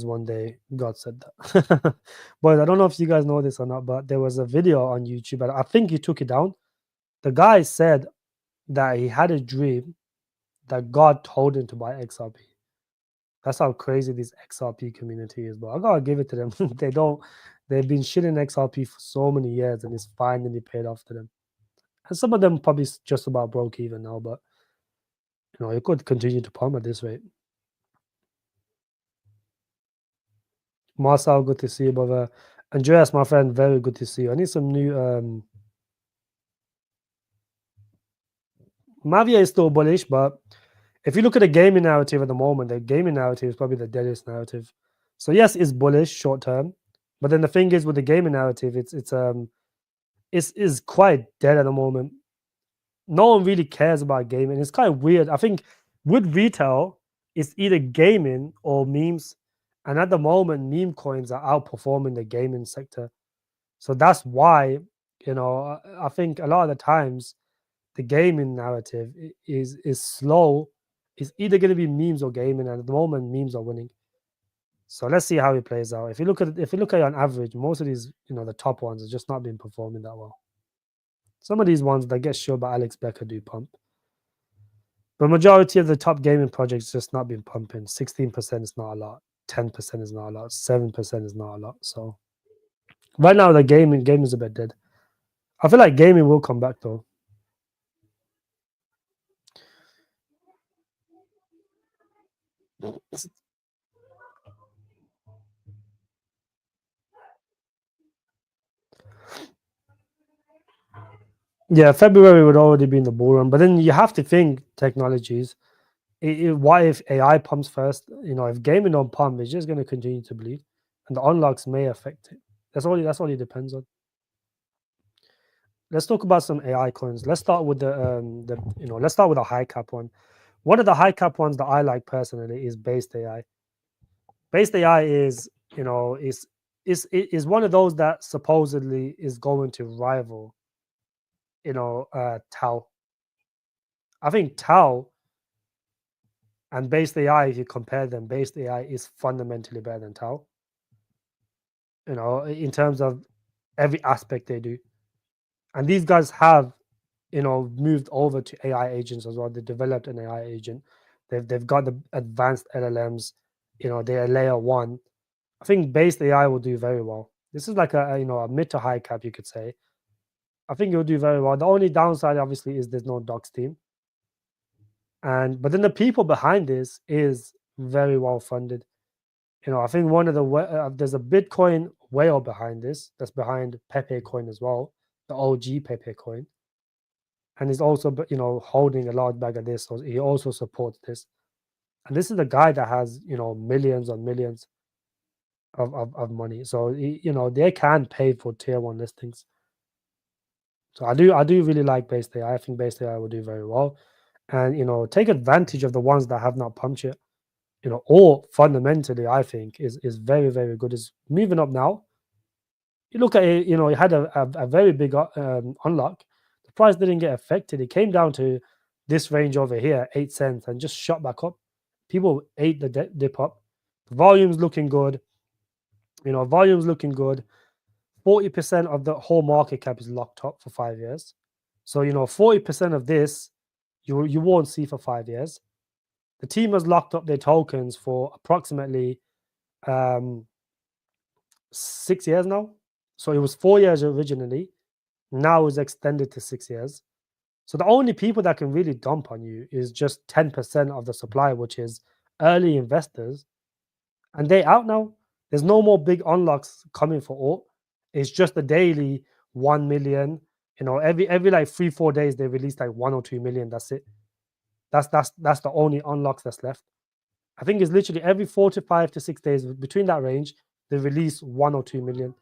one day? God said that. But I don't know if you guys know this or not, but there was a video on YouTube, and I think he took it down. The guy said that he had a dream that God told him to buy XRP. That's how crazy this XRP community is, but I gotta give it to them. They've been shitting XRP for so many years, and it's finally paid off to them. And some of them probably just about broke even now, but it could continue to pump at this rate. Marcel, good to see you, brother. Andreas, my friend, very good to see you. I need some new. Mavia is still bullish, but if you look at the gaming narrative at the moment, the gaming narrative is probably the deadest narrative. So yes, it's bullish short term, but then the thing is with the gaming narrative, it's quite dead at the moment. No one really cares about gaming. It's kind of weird. I think with retail, it's either gaming or memes. And at the moment, meme coins are outperforming the gaming sector. So that's why, I think a lot of the times the gaming narrative is slow. It's either going to be memes or gaming. And at the moment, memes are winning. So let's see how it plays out. If you look at it on average, most of these, the top ones have just not been performing that well. Some of these ones that get showed by Alex Becker do pump. But majority of the top gaming projects just not been pumping. 16% is not a lot. 10% is not a lot. 7% is not a lot. So right now the gaming is a bit dead. I feel like gaming will come back though. Yeah, February would already be in the bull run, but then you have to think technologies. What if AI pumps first? If gaming don't pump, it's just going to continue to bleed, and the unlocks may affect it. That's all it depends on. Let's talk about some AI coins. Let's start with let's start with a high cap one. One of the high cap ones that I like personally is Based AI. Based AI is is one of those that supposedly is going to rival Tau. I think Tau and based AI, if you compare them, based AI is fundamentally better than Tau. In terms of every aspect they do, and these guys have moved over to AI agents as well. They developed an AI agent. They've got the advanced LLMs. They're layer one. I think based AI will do very well. This is like a mid to high cap, you could say. I think it will do very well. The only downside, obviously, is there's no docs team. But then the people behind this is very well funded. I think one of the there's a Bitcoin whale behind this. That's behind Pepe Coin as well, the OG Pepe Coin, and he's also holding a large bag of this. So he also supports this, and this is the guy that has millions on millions of money. So they can pay for tier one listings. So I do really like Base AI. I think Base AI will do very well, and take advantage of the ones that have not pumped yet. Or fundamentally, I think is very, very good. Is moving up now. You look at it, it had a very big unlock. The price didn't get affected. It came down to this range over here, 8 cents, and just shot back up. People ate the dip up. Volume's looking good. Volume's looking good. 40% of the whole market cap is locked up for 5 years. So 40% of this you won't see for 5 years. The team has locked up their tokens for approximately 6 years now. So it was 4 years originally. Now it's extended to 6 years. So the only people that can really dump on you is just 10% of the supply, which is early investors. And they out now. There's no more big unlocks coming for alt. It's just the daily 1 million. Every like 3-4 days they release like 1 or 2 million. That's it. That's the only unlocks that's left. I think it's literally every 4 to 5 to 6 days between that range, they release 1 or 2 million.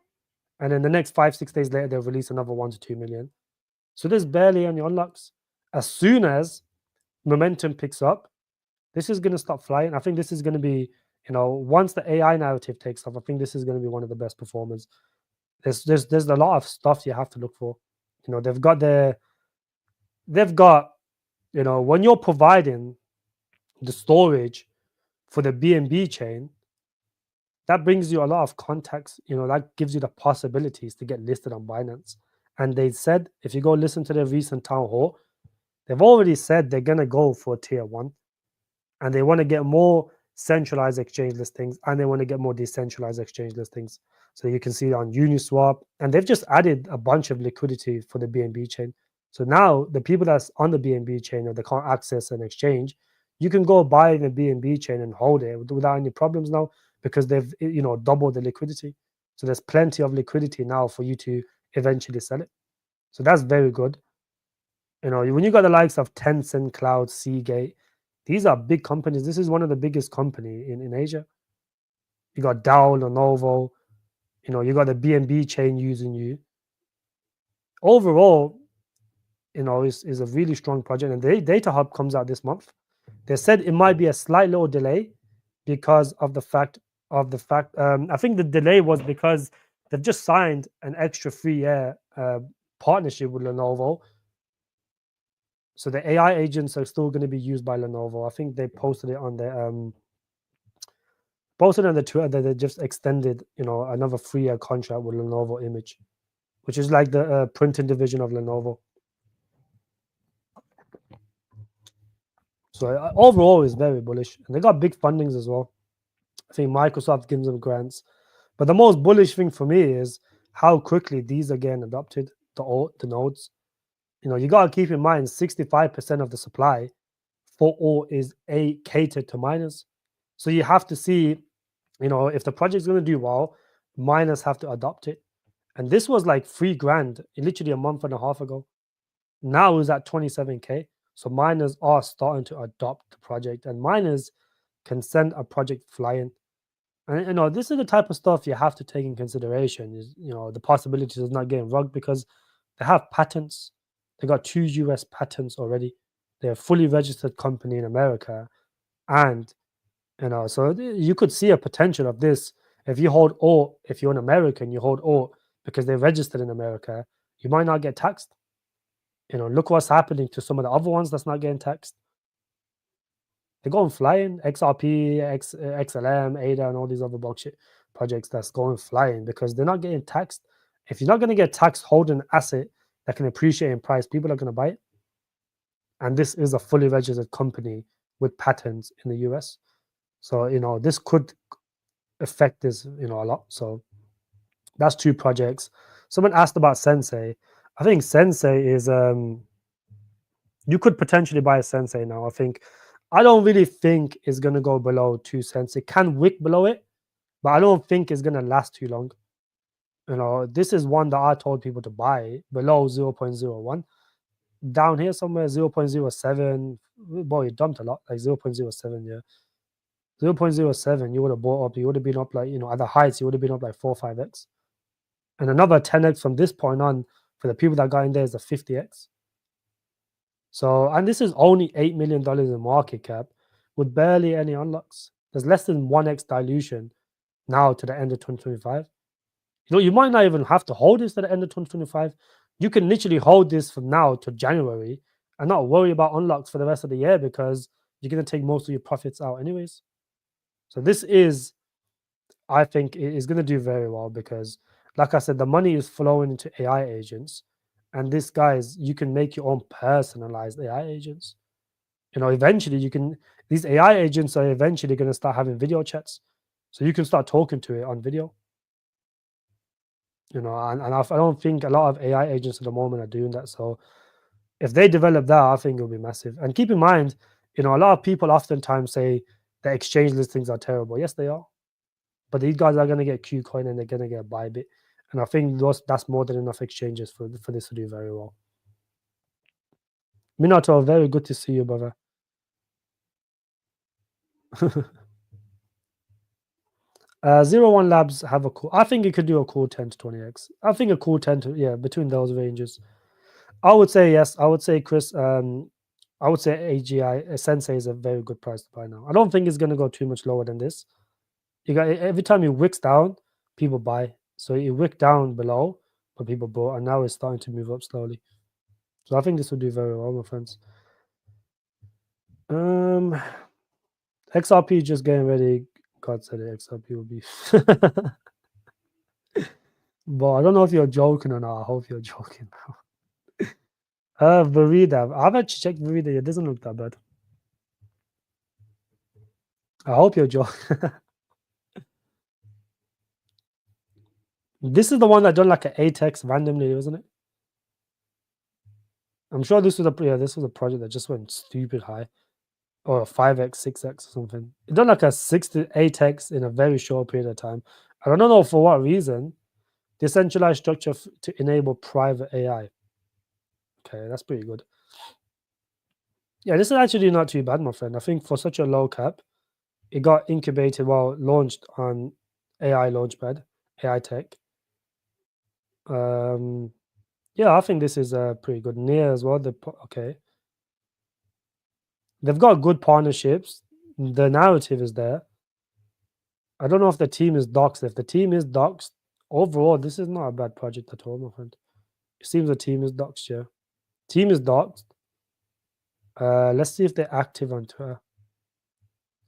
And then the next 5-6 days later, they'll release another 1 to 2 million. So there's barely any unlocks. As soon as momentum picks up, this is going to stop flying. I think this is going to be, once the AI narrative takes off, I think this is going to be one of the best performers. There's a lot of stuff you have to look for. They've got, when you're providing the storage for the BNB chain, that brings you a lot of contacts. That gives you the possibilities to get listed on Binance. And they said, if you go listen to their recent town hall, they've already said they're going to go for tier one, and they want to get more centralized exchange listings, and they want to get more decentralized exchange listings. So you can see it on Uniswap, and they've just added a bunch of liquidity for the BNB chain. So now the people that's on the BNB chain or they can't access an exchange, you can go buy the BNB chain and hold it without any problems now, because they've doubled the liquidity. So there's plenty of liquidity now for you to eventually sell it. So that's very good. When you got the likes of Tencent, Cloud, Seagate, these are big companies. This is one of the biggest company in Asia. You got DAO, Lenovo, you got the BNB chain using you. Overall, is a really strong project. And the Data Hub comes out this month. They said it might be a slight little delay because of the fact I think the delay was because they've just signed an extra 3-year partnership with Lenovo. So the AI agents are still going to be used by Lenovo. I think they posted it on their Twitter that they just extended, another 3-year contract with Lenovo Image, which is like the printing division of Lenovo. So overall, it's very bullish, and they got big fundings as well. I think Microsoft gives them grants, but the most bullish thing for me is how quickly these are getting adopted. The nodes, you got to keep in mind 65% of the supply for all is catered to miners. So you have to see, if the project's going to do well, miners have to adopt it. And this was like $3,000 literally a month and a half ago. Now it's at 27K. So miners are starting to adopt the project, and miners can send a project flying. And this is the type of stuff you have to take in consideration. Is the possibilities of not getting rugged, because they have patents. They got 2 US patents already. They're a fully registered company in America, and so you could see a potential of this. If you hold alt, if you're an American, you hold alt because they're registered in America, you might not get taxed. Look what's happening to some of the other ones that's not getting taxed. They're going flying. XRP, XLM, ADA, and all these other bullshit projects that's going flying because they're not getting taxed. If you're not going to get taxed holding an asset that can appreciate in price, people are going to buy it. And this is a fully registered company with patents in the US. So, this could affect this, a lot. So that's 2 projects. Someone asked about Sensei. I think Sensei is, you could potentially buy a Sensei now. I don't really think it's going to go below 2 cents. It can wick below it, but I don't think it's going to last too long. This is one that I told people to buy below 0.01. Down here somewhere, 0.07. Boy, it dumped a lot, like 0.07, yeah. 0.07, you would have bought up. You would have been up like, at the heights, you would have been up like 4 or 5x. And another 10x from this point on for the people that got in there is a 50x. So, and this is only $8 million in market cap with barely any unlocks. There's less than 1x dilution now to the end of 2025. You might not even have to hold this to the end of 2025. You can literally hold this from now to January and not worry about unlocks for the rest of the year because you're going to take most of your profits out anyways. So this is, I think, it is going to do very well because, like I said, the money is flowing into AI agents. And this, guys, you can make your own personalized AI agents. Eventually these AI agents are eventually going to start having video chats. So you can start talking to it on video. And I don't think a lot of AI agents at the moment are doing that. So if they develop that, I think it'll be massive. And keep in mind, a lot of people oftentimes say the exchange listings are terrible. Yes, they are. But these guys are going to get KuCoin and they're going to get Bybit. And I think that's more than enough exchanges for this to do very well. Minato, very good to see you, brother. 01 Labs have a cool. I think it could do a cool 10 to 20x. I think a cool 10 to between those ranges. I would say yes. I would say Chris. I would say AGI Sensei is a very good price to buy now. I don't think it's going to go too much lower than this. You got every time it wicks down, people buy. So it wicked down below, but people bought, and now it's starting to move up slowly. So I think this will do very well, my friends. XRP just getting ready. God said it. XRP will be. But I don't know if you're joking or not. I hope you're joking. Verida. I've actually checked Verida. It doesn't look that bad. I hope you're joking. This is the one that done like an 8x randomly, wasn't it? I'm sure this was a project that just went stupid high, or a 5x, 6x or something. It done like a 6 to 8x in a very short period of time. I don't know for what reason. Decentralized structure to enable private AI. Okay, that's pretty good. Yeah, this is actually not too bad, my friend. I think for such a low cap, it got incubated, launched on AI Launchpad, AI Tech. Yeah, I think this is pretty good. Near as well. Okay, they've got good partnerships. The narrative is there. I don't know if the team is doxed. If the team is doxed, overall, this is not a bad project at all, my friend. It seems the team is doxed, yeah. Team is doxed. Let's see if they're active on Twitter.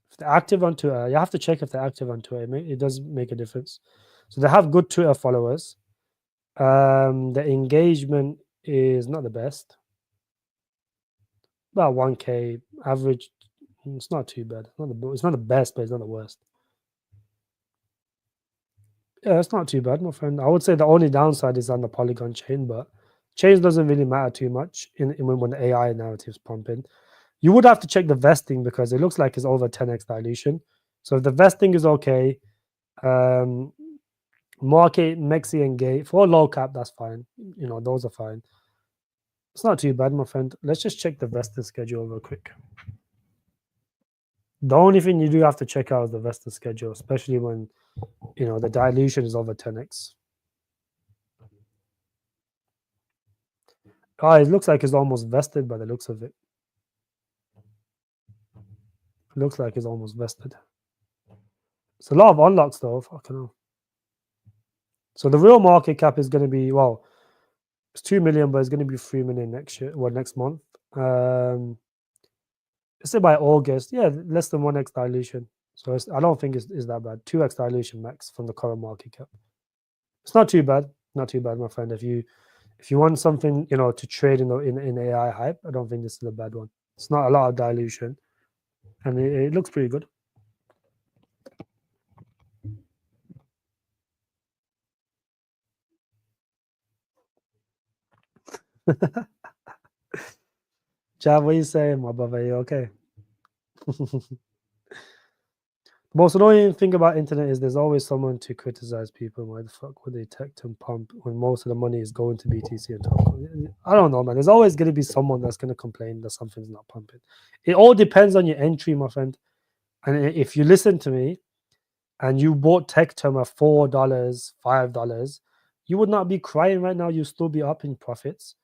If they're active on Twitter, you have to check if they're active on Twitter. It does make a difference. So they have good Twitter followers. The engagement is not the best. About 1K average. It's not too bad. It's not the best, but it's not the worst. Yeah, it's not too bad, my friend. I would say the only downside is on the Polygon chain, but chains doesn't really matter too much when the AI narrative's pumping. You would have to check the vesting because it looks like it's over 10x dilution. So if the vesting is okay, market, Mexi, and Gate for low cap, that's fine. Those are fine. It's not too bad, my friend. Let's just check the vesting schedule real quick. The only thing you do have to check out is the vesting schedule, especially when the dilution is over 10x. It looks like it's almost vested by the looks of it. It looks like it's almost vested. It's a lot of unlocks though. Fucking hell. So the real market cap is going to be, It's 2 million, but it's going to be 3 million next year. Well, next month. Let's say by August, yeah, less than 1x dilution. So I don't think it's that bad. 2x dilution max from the current market cap. It's not too bad. Not too bad, my friend. If you want something, to trade in AI hype, I don't think this is a bad one. It's not a lot of dilution, and it looks pretty good. Jav, what are you saying, my brother? You okay? Most annoying thing about internet is there's always someone to criticize people. Why the fuck would they tech and pump when most of the money is going to BTC and Token? I don't know, man. There's always going to be someone that's going to complain that something's not pumping. It all depends on your entry, my friend. And if you listen to me and you bought Tectum at $4, $5, you would not be crying right now. You'd still be up in profits.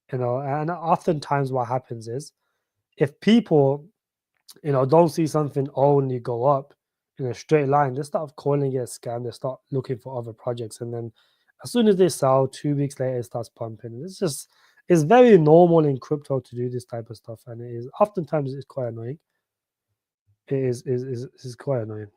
And oftentimes what happens is if people, don't see something only go up in a straight line, they start calling it a scam. They start looking for other projects. And then as soon as they sell, 2 weeks later, it starts pumping. It's very normal in crypto to do this type of stuff. And it is oftentimes it's quite annoying. It is quite annoying.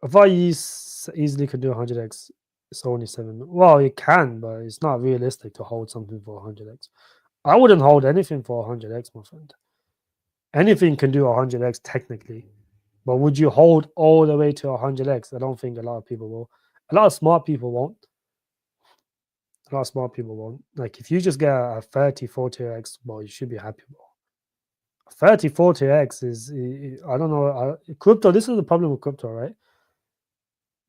If I easily could do 100x, it's only 7. Well, it can, but it's not realistic to hold something for 100x. I wouldn't hold anything for 100x, my friend. Anything can do 100x technically, but would you hold all the way to 100x? I don't think a lot of people will. A lot of smart people won't. A lot of smart people won't. Like if you just get a 30, 40x, well, you should be happy. 30, 40x is, I don't know. Crypto, this is the problem with crypto, right?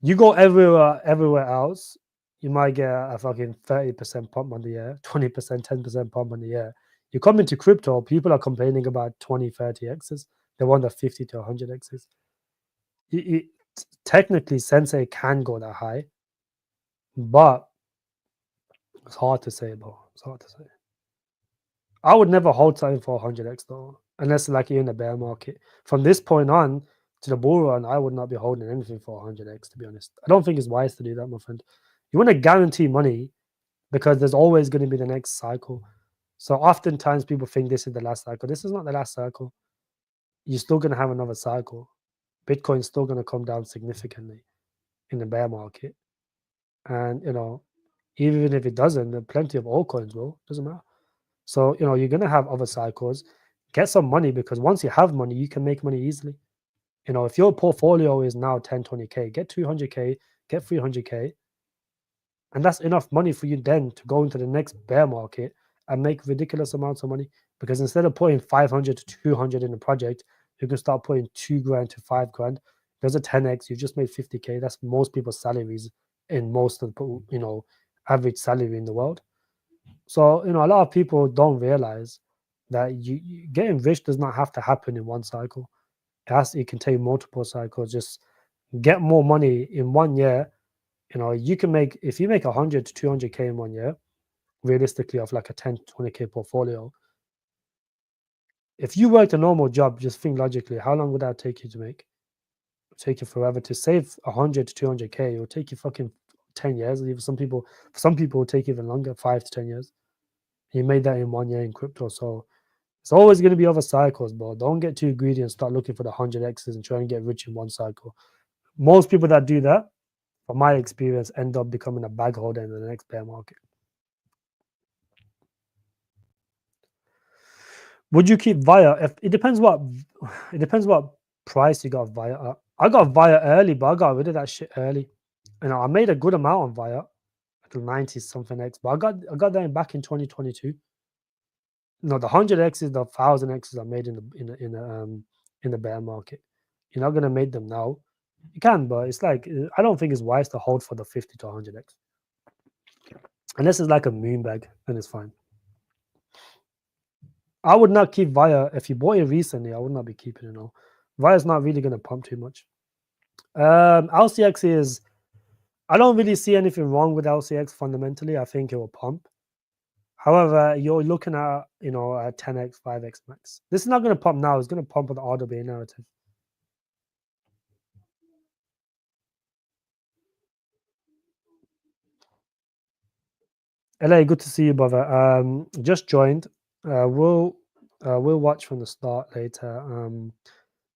You go everywhere else, you might get a fucking 30% pump on the year, 20%, 10% pump on the year. You come into crypto, people are complaining about 20, 30x's. They want the 50 to 100x's. Technically, Sensei can go that high, but it's hard to say, bro. It's hard to say. I would never hold something for 100x though, unless like you're in a bear market. From this point on to the bull run, I would not be holding anything for 100x, to be honest. I don't think it's wise to do that, my friend. You want to guarantee money because there's always going to be the next cycle. So oftentimes people think this is the last cycle. This is not the last cycle. You're still going to have another cycle. Bitcoin's still going to come down significantly in the bear market. And, even if it doesn't, there are plenty of altcoins will. Doesn't matter. So, you're going to have other cycles. Get some money because once you have money, you can make money easily. If your portfolio is now 10, 20K, get 200K, get 300K. And that's enough money for you then to go into the next bear market and make ridiculous amounts of money. Because instead of putting 500 to 200 in a project, you can start putting 2 grand to 5 grand. There's a 10x. You just made 50K. That's most people's salaries in most of the, average salary in the world. So, a lot of people don't realize that you getting rich does not have to happen in one cycle. It can take multiple cycles. Just get more money in 1 year. You can make, if you make 100 to 200K in 1 year, realistically of like a 10 to 20K portfolio. If you worked a normal job, just think logically, how long would that take you to make? It'll take you forever to save 100 to 200K. It will take you fucking 10 years. Even some people will take even longer, 5 to 10 years. You made that in 1 year in crypto. So it's always going to be other cycles, bro. Don't get too greedy and start looking for the 100x's and try and get rich in one cycle. Most people that do that, from my experience, end up becoming a bag holder in the next bear market. Would you keep Via? It depends what price you got Via. I got Via early, but I got rid of that shit early. I made a good amount on Via, like 90 something X, but I got that back in 2022. No, the 100x's, the 1000x's are made in the bear market. You're not gonna make them now. You can, but it's like I don't think it's wise to hold for the 50 to 100x, unless it's like a moon bag, then it's fine. I would not keep Via. If you bought it recently, I would not be keeping it. No, Via's not really gonna pump too much. LCX is. I don't really see anything wrong with LCX fundamentally. I think it will pump. However, you're looking at a 10x, 5x max. This is not going to pump now. It's going to pump with the RWA narrative. LA, good to see you, brother. Just joined. We'll watch from the start later.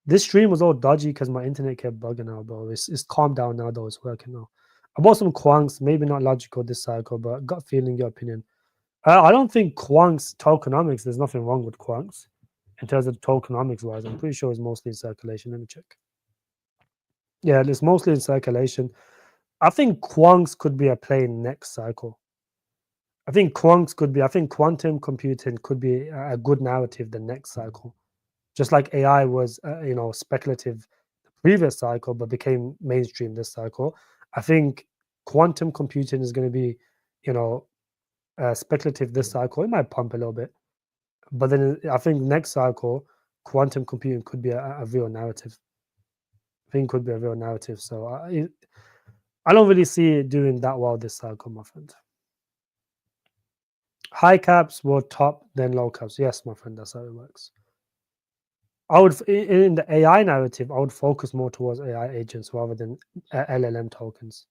This stream was all dodgy because my internet kept bugging out, bro. It's calmed down now though. It's working now. I bought some quants, maybe not logical this cycle, but gut feeling, your opinion. I don't think quants tokenomics. There's nothing wrong with quants in terms of tokenomics wise. I'm pretty sure it's mostly in circulation. Let me check. Yeah, it's mostly in circulation. I think quants could be a play next cycle. I think quantum computing could be a good narrative the next cycle. Just like AI was, speculative the previous cycle, but became mainstream this cycle. I think quantum computing is going to be, you know, speculative this cycle. It might pump a little bit, but then I think next cycle, quantum computing could be a real narrative. I think it could be a real narrative. So I don't really see it doing that well this cycle, my friend. High caps will top, then low caps. Yes, my friend, that's how it works. I would, in the AI narrative, I would focus more towards AI agents rather than LLM tokens.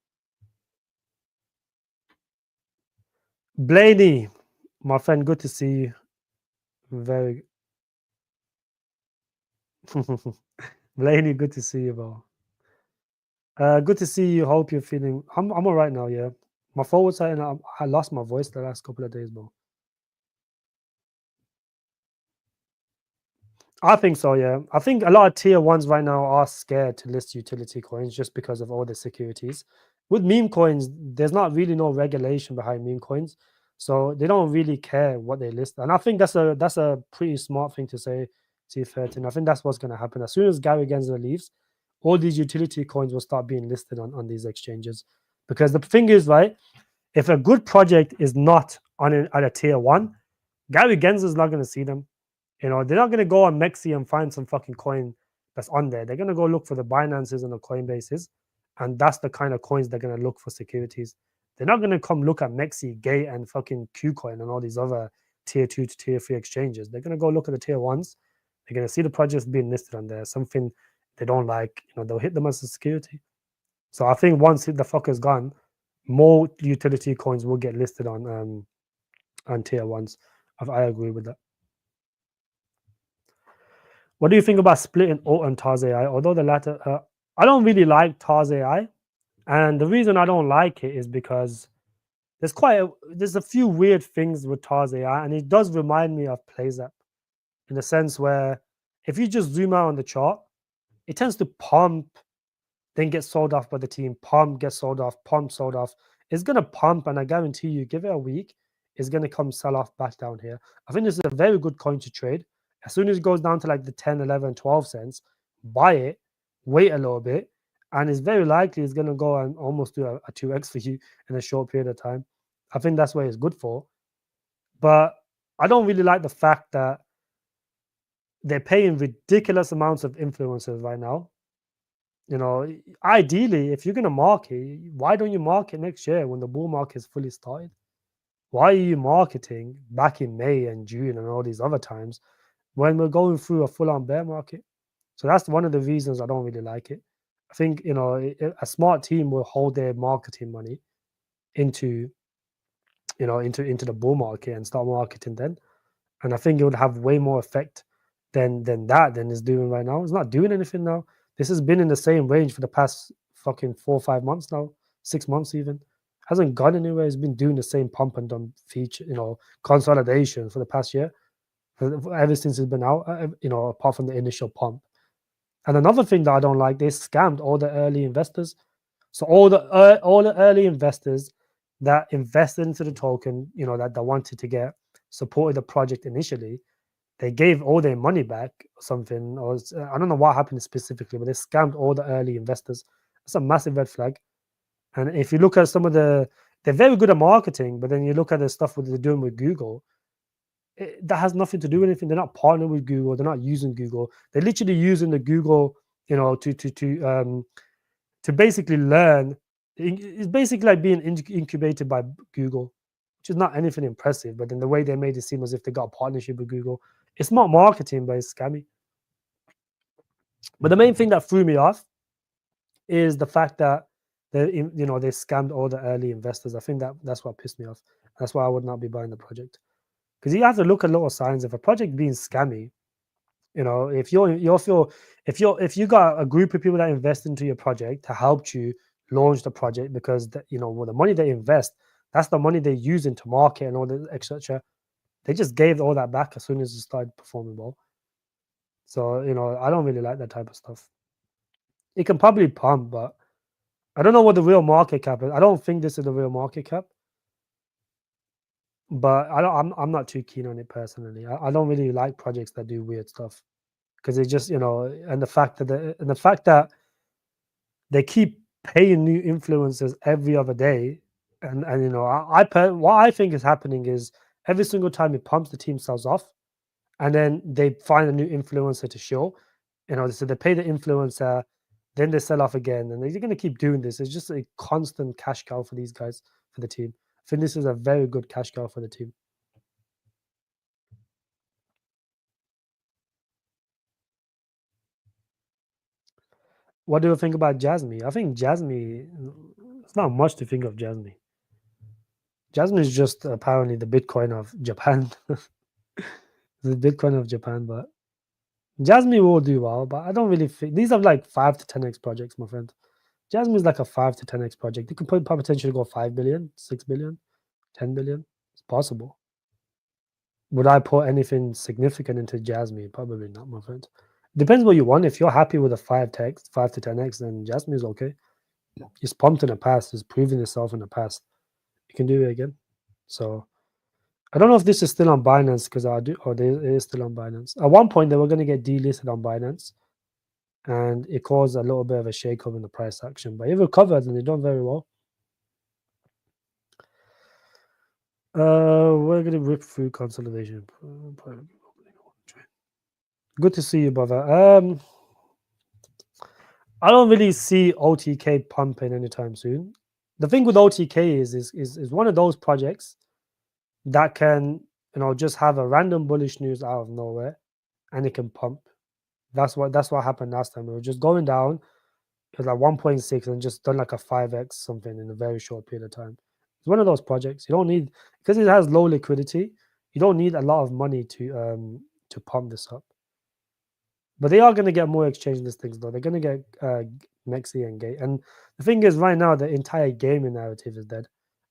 Blaney, my friend, good to see you. Very Blaney, good to see you, bro. Good to see you. Hope you're feeling. I'm all right now. Yeah, my phone was saying I lost my voice the last couple of days, bro. I think so. Yeah, I think a lot of tier ones right now are scared to list utility coins just because of all the securities. With meme coins, there's not really no regulation behind meme coins, so they don't really care what they list. And I think that's a pretty smart thing to say. T13. I think that's what's going to happen as soon as Gary Gensler leaves. All these utility coins will start being listed on these exchanges, because the thing is, right, if a good project is not at a tier one, Gary Gensler is not going to see them. They're not going to go on Mexi and find some fucking coin that's on there. They're going to go look for the Binances and the Coinbases, and that's the kind of coins they're going to look for securities. They're not going to come look at Mexi, Gate, and fucking KuCoin and all these other tier 2 to tier 3 exchanges. They're going to go look at the tier 1s. They're going to see the projects being listed on there. Something they don't like, they'll hit them as a security. So I think once the fuck is gone, more utility coins will get listed on tier 1s. I agree with that. What do you think about splitting Alt and Tars AI? Although the latter, I don't really like Tars AI, and the reason I don't like it is because there's a few weird things with Tars AI, and it does remind me of PlayZap in the sense where if you just zoom out on the chart, it tends to pump, then get sold off by the team, pump, get sold off, pump, sold off. It's gonna pump, and I guarantee you, give it a week, it's gonna come sell off back down here. I think this is a very good coin to trade. As soon as it goes down to like the 10, 11, 12 cents, buy it, wait a little bit, and it's very likely it's gonna go and almost do a 2x for you in a short period of time. I think that's what it's good for. But I don't really like the fact that they're paying ridiculous amounts of influencers right now. Ideally, if you're going to market, why don't you market next year when the bull market is fully started? Why are you marketing back in May and June and all these other times when we're going through a full-on bear market? So that's one of the reasons I don't really like it. I think a smart team will hold their marketing money into the bull market and start marketing then, and I think it would have way more effect than it's doing right now. It's not doing anything now. This has been in the same range for the past fucking 4 or 5 months now, 6 months even. Hasn't gone anywhere. It's been doing the same pump and dump feature, consolidation for the past year, ever since it's been out. Apart from the initial pump. And another thing that I don't like, they scammed all the early investors. So all the early investors that invested into the token, that wanted to get supported the project initially, they gave all their money back or something, or I don't know what happened specifically, but they scammed all the early investors. That's a massive red flag. And if you look at they're very good at marketing, but then you look at the stuff what they're doing with Google, that has nothing to do with anything. They're not partnering with Google. They're not using Google. They're literally using the Google, to basically learn. It's basically like being incubated by Google, which is not anything impressive. But then the way they made it seem as if they got a partnership with Google, it's not marketing, but it's scammy. But the main thing that threw me off is the fact that they scammed all the early investors. I think that's what pissed me off. That's why I would not be buying the project. Because you have to look at little signs. If a project being scammy, if you got a group of people that invest into your project to help you launch the project, because with the money they invest, that's the money they use into market and all the etc. They just gave all that back as soon as it started performing well. So I don't really like that type of stuff. It can probably pump, but I don't know what the real market cap is. I don't think this is the real market cap, but I'm not too keen on it personally. I don't really like projects that do weird stuff, because it just and the fact that they keep paying new influencers every other day, and what I think is happening is every single time it pumps, the team sells off, and then they find a new influencer to show. So they pay the influencer, then they sell off again, and they're going to keep doing this. It's just a constant cash cow for these guys, for the team. I think this is a very good cash cow for the team. What do you think about Jasmine? I think Jasmine, it's not much to think of Jasmine. Jasmine is just apparently the Bitcoin of Japan. The Bitcoin of Japan, but Jasmine will do well. But I don't really think these are like 5 to 10x projects, my friend. Jasmine is like a 5 to 10x project. You could potentially go 5 billion, 6 billion, 10 billion. It's possible. Would I put anything significant into Jasmine? Probably not, my friend. Depends what you want. If you're happy with a 5 to 10x, then Jasmine is okay. It's pumped in the past. It's proven itself in the past. You can do it again. So I don't know if this is still on Binance, because it is still on Binance. At one point, they were going to get delisted on Binance, and it caused a little bit of a shake-up in the price action. But it recovered, and they've done very well. We're going to rip through consolidation. Good to see you, brother. I don't really see OTK pumping anytime soon. The thing with OTK is one of those projects that can just have a random bullish news out of nowhere, and it can pump. That's what happened last time. It was just going down. It was like 1.6 and just done like a 5x something in a very short period of time. It's one of those projects you don't need, because it has low liquidity. You don't need a lot of money to pump this up. But they are going to get more exchange listings, though. They're going to get Mexi and Gate. And the thing is, right now, the entire gaming narrative is dead.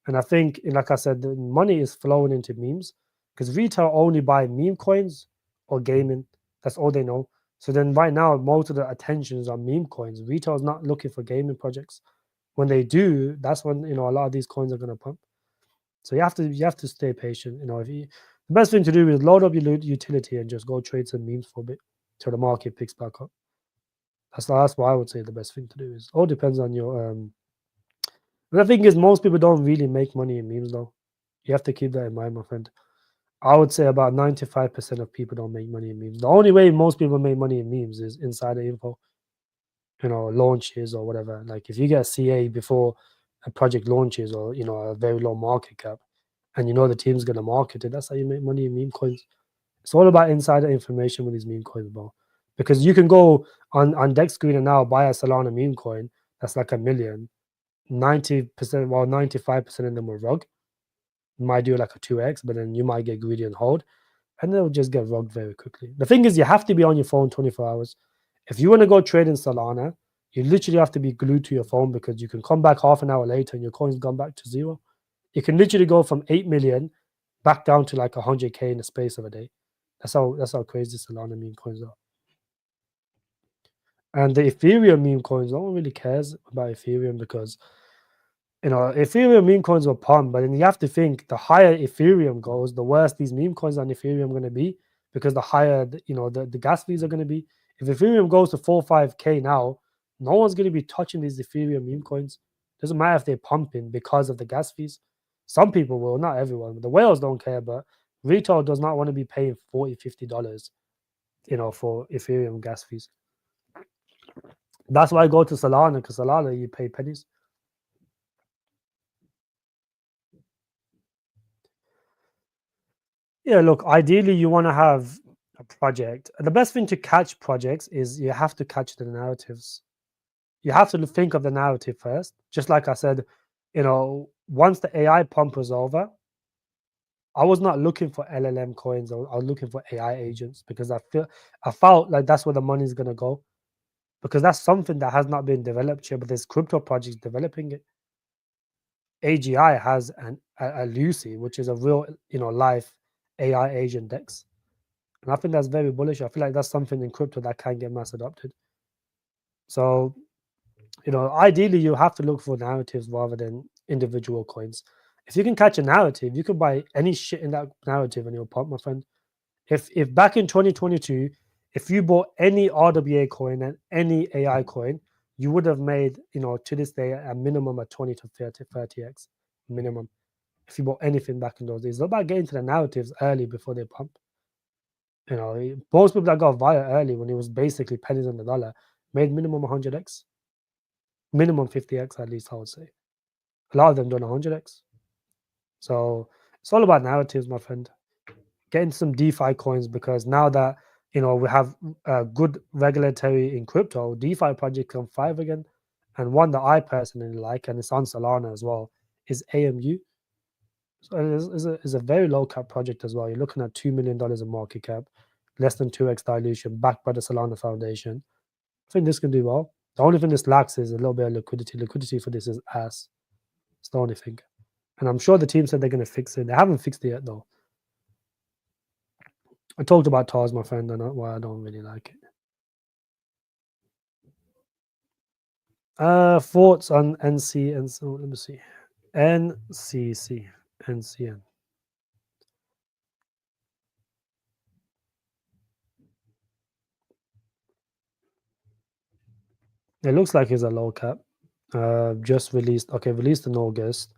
And I think, like I said, the money is flowing into memes, because retail only buy meme coins or gaming. That's all they know. So then right now, most of the attention is on meme coins. Retail is not looking for gaming projects. When they do, that's when a lot of these coins are going to pump. So you have to stay patient. The best thing to do is load up your utility and just go trade some memes for a bit till the market picks back up. That's what I would say the best thing to do is. All depends on your And the thing is, most people don't really make money in memes, though. You have to keep that in mind, my friend. I would say about 95% of people don't make money in memes. The only way most people make money in memes is insider info, launches or whatever. Like if you get CA before a project launches, or a very low market cap, and the team's gonna market it, that's how you make money in meme coins. It's all about insider information with these meme coins, bro. Because you can go on Dex Screen and now buy a Solana meme coin that's like 1 million. 90%, well, 95% of them will rug. You might do like a 2x, but then you might get greedy and hold, and they'll just get rugged very quickly. The thing is, you have to be on your phone 24 hours. If you want to go trade in Solana, you literally have to be glued to your phone, because you can come back half an hour later and your coin's gone back to zero. You can literally go from 8 million back down to like 100K in the space of a day. That's how crazy Solana meme coins are. And the Ethereum meme coins, no one really cares about Ethereum, because Ethereum meme coins will pump, but then you have to think, the higher Ethereum goes, the worse these meme coins on Ethereum are going to be, because the higher the gas fees are going to be. If Ethereum goes to 4-5K now, no one's going to be touching these Ethereum meme coins. Doesn't matter if they're pumping, because of the gas fees. Some people will, not everyone. The whales don't care, but retail does not want to be paying $40-50, for Ethereum gas fees. That's why I go to Solana, because Solana you pay pennies. Yeah, look, ideally you want to have a project. The best thing to catch projects is you have to catch the narratives. You have to think of the narrative first. Just like I said, once the AI pump is over, I was not looking for LLM coins. I was looking for AI agents because I felt like that's where the money's gonna go, because that's something that has not been developed yet. But there's crypto projects developing it. AGI has a Lucy, which is a real live AI agent DEX, and I think that's very bullish. I feel like that's something in crypto that can get mass adopted. So ideally you have to look for narratives rather than individual coins. If you can catch a narrative, you can buy any shit in that narrative and you'll pump, my friend. If back in 2022, if you bought any RWA coin and any AI coin, you would have made, to this day, a minimum of 20 to 30x minimum. If you bought anything back in those days, it's about getting to the narratives early before they pump. Most people that got via early when it was basically pennies on the dollar made minimum 100x, minimum 50x at least, I would say. A lot of them done 100x. So it's all about narratives, my friend. Getting some DeFi coins, because now that we have good regulatory in crypto, DeFi projects can thrive again. And one that I personally like, and it's on Solana as well, is AMU. So it's a very low cap project as well. You're looking at $2 million in market cap, less than 2x dilution, backed by the Solana Foundation. I think this can do well. The only thing this lacks is a little bit of liquidity. Liquidity for this is ass. It's the only thing. And I'm sure the team said they're going to fix it. They haven't fixed it yet, though. I talked about TARS, my friend, and why I don't really like it. Thoughts on NC and so let me see. NCC. NCN. It looks like it's a low cap. Just released. Okay, released in August.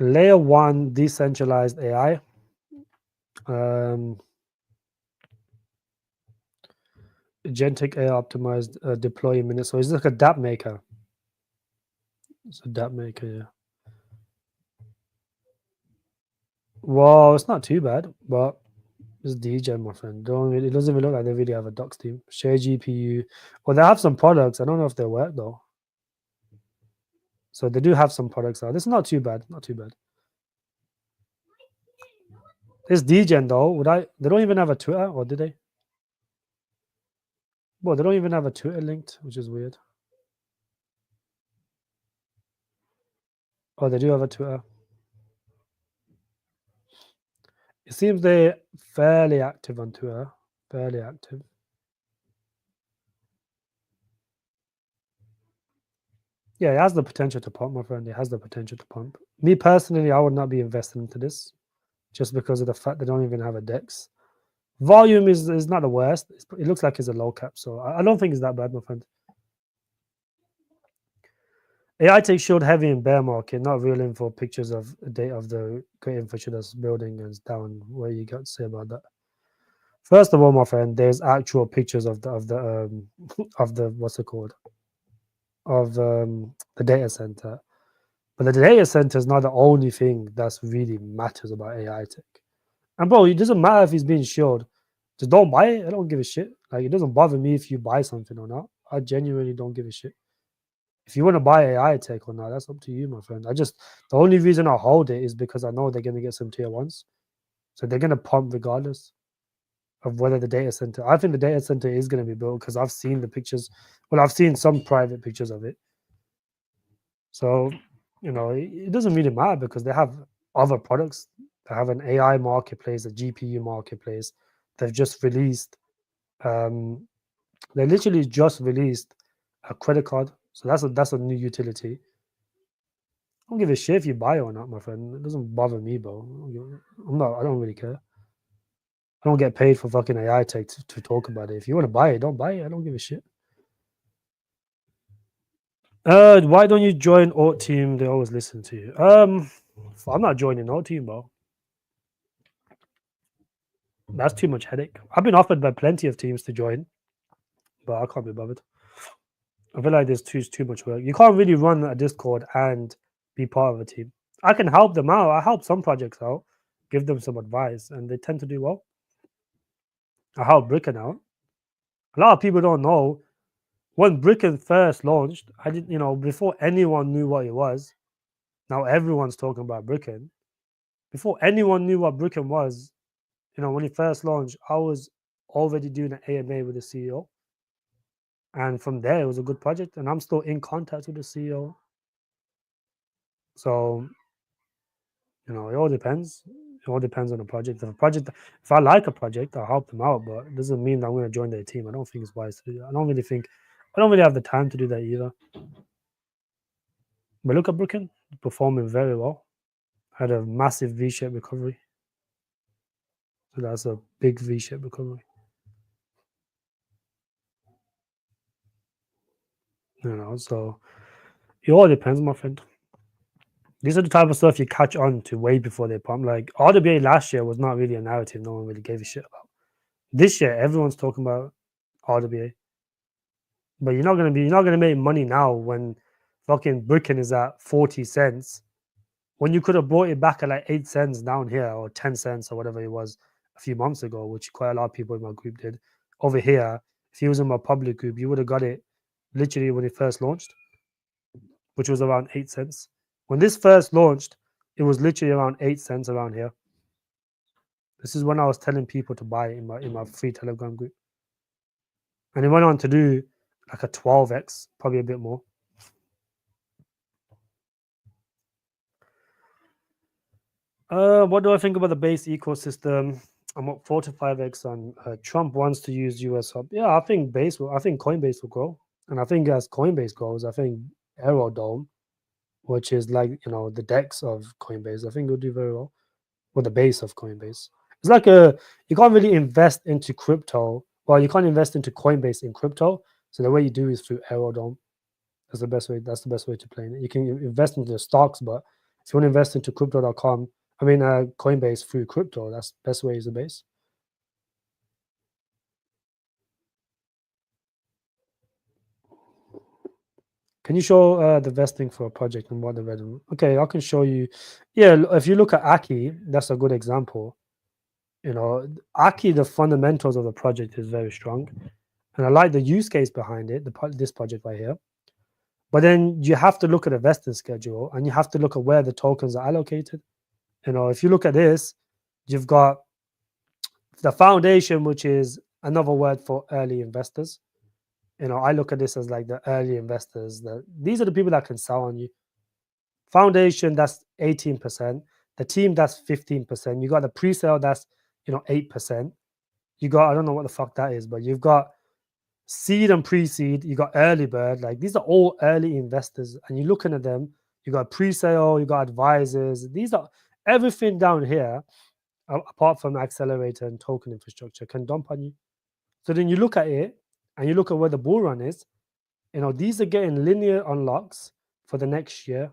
Layer 1 decentralized AI. Agentic AI optimized deploy in minutes. So it's like a dApp maker. It's a dApp maker, yeah. Well, it's not too bad, but it's degen, my friend. It doesn't even look like they really have a docs team. Share GPU. Well, they have some products. I don't know if they work though. So they do have some products out. This is not too bad. Not too bad. This degen though, they don't even have a Twitter, or did they? Well, they don't even have a Twitter linked, which is weird. Oh, they do have a Twitter. It seems they're fairly active on Twitter. Fairly active. Yeah, it has the potential to pump, my friend. It has the potential to pump. Me personally, I would not be investing into this just because of the fact they don't even have a DEX. Volume is not the worst. It looks like it's a low cap, so I don't think it's that bad, my friend. AI tech showed heavy in bear market, not real info. Pictures of data of the great infrastructure that's building and down. What you got to say about that? First of all, my friend, there's actual pictures of the of the what's it called, of the data center. But the data center is not the only thing that's really matters about AI tech. And bro, it doesn't matter if it's being showed. Just don't buy it. I don't give a shit. Like, it doesn't bother me if you buy something or not. I genuinely don't give a shit. If you want to buy AI tech or not, that's up to you, my friend. The only reason I hold it is because I know they're gonna get some tier ones. So they're gonna pump regardless of whether the data center. I think the data center is gonna be built because I've seen the pictures. Well, I've seen some private pictures of it. So, it doesn't really matter because they have other products. They have an AI marketplace, a GPU marketplace. They've just released, they literally just released a credit card. So that's a new utility. I don't give a shit if you buy it or not, my friend. It doesn't bother me, bro. I don't really care. I don't get paid for fucking AI tech to talk about it. If you want to buy it, don't buy it. I don't give a shit. Why don't you join Alt Team? They always listen to you. I'm not joining Alt Team, bro. That's too much headache. I've been offered by plenty of teams to join, but I can't be bothered. I feel like there's too much work. You can't really run a Discord and be part of a team. I can help them out. I help some projects out, give them some advice, and they tend to do well. I help Bricken out. A lot of people don't know when Bricken first launched. I didn't, before anyone knew what it was. Now everyone's talking about Bricken. Before anyone knew what Bricken was, when he first launched, I was already doing an AMA with the CEO. And from there, it was a good project. And I'm still in contact with the CEO. So, it all depends. It all depends on the project. If I like a project, I'll help them out. But it doesn't mean that I'm going to join their team. I don't think it's wise to do that. I don't really have the time to do that either. But look at Bricken, performing very well. Had a massive V-shaped recovery. So that's a big V-shaped recovery. So it all depends, my friend. These are the type of stuff you catch on to way before they pump. Like RWA last year was not really a narrative no one really gave a shit about. This year, everyone's talking about RWA. But you're not gonna make money now when fucking Bricken is at 40 cents. When you could have bought it back at like 8 cents down here or 10 cents or whatever it was a few months ago, which quite a lot of people in my group did. Over here, if you was in my public group, you would have got it literally when it first launched, which was around 8 cents. When this first launched, it was literally around 8 cents around here. This is when I was telling people to buy it in my free Telegram group. And it went on to do like a 12x, probably a bit more. What do I think about the base ecosystem? I'm up 4 to 5x on Trump wants to use US Hub. Yeah, I think Coinbase will grow. And I think as Coinbase grows, I think Aerodome, which is like, the DEX of Coinbase, I think will do very well. Or the base of Coinbase. It's like you can't really invest into crypto. Well, you can't invest into Coinbase in crypto. So the way you do is through Aerodome. That's the best way to play it. You can invest into the stocks, but if you want to invest into crypto.com, Coinbase through crypto, that's the best way is the base. Can you show the vesting for a project and what the revenue? Okay, I can show you. Yeah, if you look at Aki, that's a good example. Aki, the fundamentals of the project is very strong, and I like the use case behind it. This project right here. But then you have to look at the vesting schedule, and you have to look at where the tokens are allocated. If you look at this, you've got the foundation, which is another word for early investors. I look at this as like the early investors. These are the people that can sell on you. Foundation, that's 18%. The team, that's 15%. You got the pre-sale, that's 8%. You got, I don't know what the fuck that is, but you've got seed and pre-seed. You got early bird. Like these are all early investors, and you're looking at them. You got pre-sale. You got advisors. These are everything down here, apart from accelerator and token infrastructure, can dump on you. So then you look at it, and you look at where the bull run is. These are getting linear unlocks for the next year.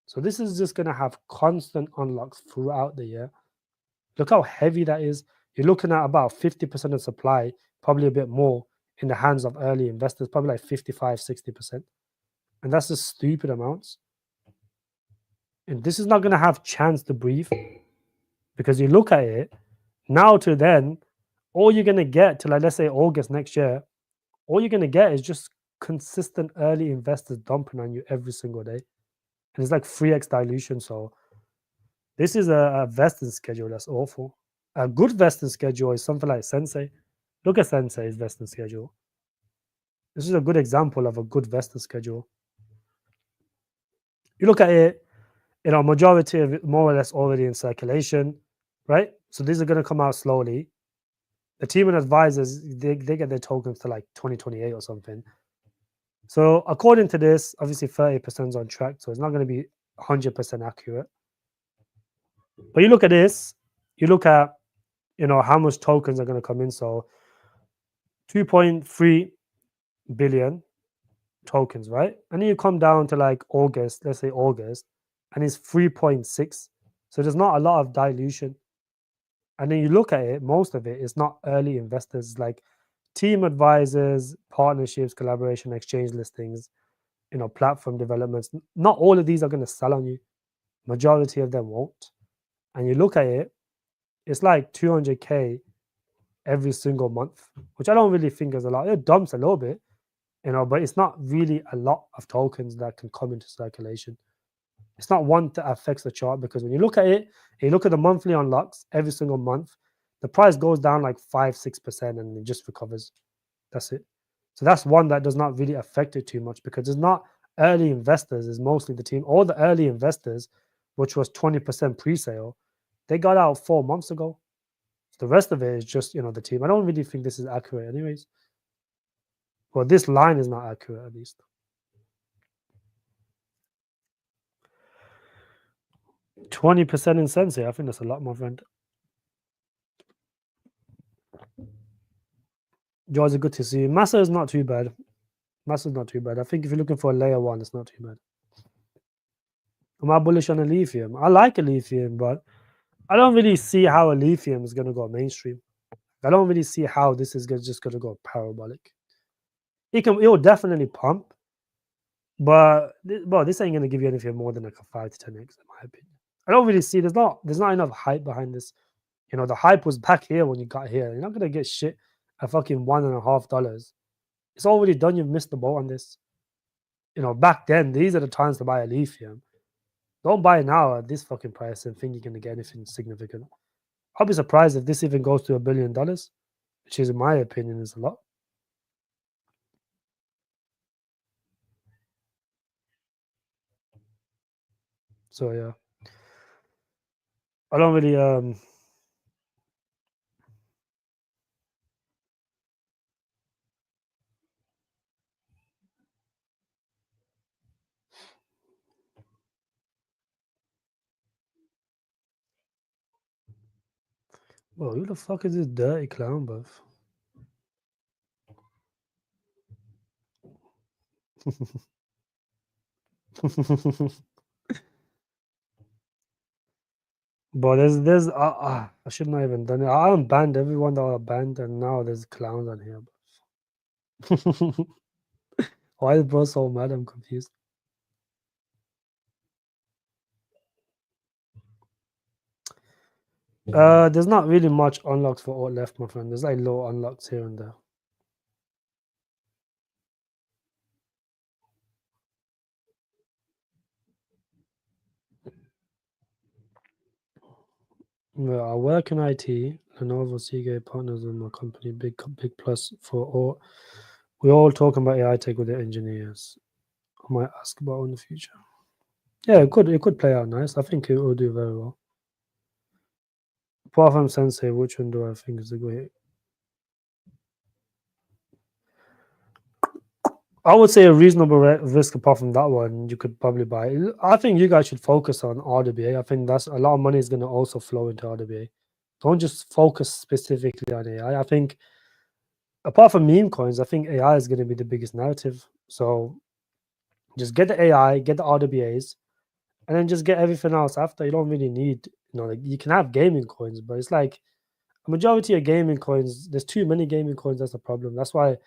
So this is just going to have constant unlocks throughout the year. Look how heavy that is. You're looking at about 50% of supply, probably a bit more in the hands of early investors, probably like 55, 60%. And that's just stupid amounts. And this is not going to have chance to breathe, because you look at it now to then, all you're going to get to, like, let's say August next year, all you're going to get is just consistent early investors dumping on you every single day. And it's like 3x dilution. So this is a vesting schedule that's awful. A good vesting schedule is something like Sensei. Look at Sensei's vesting schedule. This is a good example of a good vesting schedule. You look at it, majority of it more or less already in circulation, right? So these are going to come out slowly. The team and advisors, they get their tokens to like 2028 or something. So according to this, obviously 30% is on track, so it's not going to be 100% accurate. But you look at this, you look at, how much tokens are going to come in. So 2.3 billion tokens, right? And then you come down to like August, let's say August, and it's 3.6. So there's not a lot of dilution. And then you look at it, most of it is not early investors, like team advisors, partnerships, collaboration, exchange listings, platform developments. Not all of these are going to sell on you. Majority of them won't. And you look at it, it's like 200K every single month, which I don't really think is a lot. It dumps a little bit, but it's not really a lot of tokens that can come into circulation. It's not one that affects the chart, because when you look at it, you look at the monthly unlocks every single month, the price goes down like 5-6% and it just recovers. That's it. So that's one that does not really affect it too much, because it's not early investors, it's mostly the team. All the early investors, which was 20% pre-sale, they got out 4 months ago. The rest of it is just, the team. I don't really think this is accurate anyways. Well, this line is not accurate, at least. 20% in Sensei. I think that's a lot, my friend. George, good to see you. Massa is not too bad. Massa's not too bad. I think if you're looking for a layer one, it's not too bad. Am I bullish on a lithium? I like a lithium, but I don't really see how a lithium is going to go mainstream. I don't really see how this is just going to go parabolic. It will definitely pump, but this ain't going to give you anything more than like a 5 to 10x, in my opinion. I don't really see. There's not enough hype behind this. The hype was back here when you got here. You're not gonna get shit at fucking $1.50. It's already done. You've missed the boat on this. Back then, these are the times to buy a lithium. Don't buy now at this fucking price and think you're gonna get anything significant. I'll be surprised if this even goes to $1 billion, which is, in my opinion, is a lot. So yeah, I don't really Well, who the fuck is this dirty clown, bruv? But there's I should not even done it. I unbanned everyone that I banned, and now there's clowns on here. Why is bro so mad? I'm confused. There's not really much unlocks for alt left, my friend. There's like low unlocks here and there. Well, I work in IT. Lenovo, Seagate partners with my company. Big plus for all. We're all talking about AI tech with the engineers. I might ask about in the future. Yeah, it could play out nice. I think it will do very well. Apart from Sensei, which one do I think is a great? I would say a reasonable risk. Apart from that one, you could probably buy. I think you guys should focus on RWA. I think that's a lot of money is going to also flow into RWA. Don't just focus specifically on AI. I think apart from meme coins, I think AI is going to be the biggest narrative. So just get the AI, get the RWAs, and then just get everything else after. You don't really need, like you can have gaming coins, but it's like a majority of gaming coins. There's too many gaming coins. That's the problem. That's why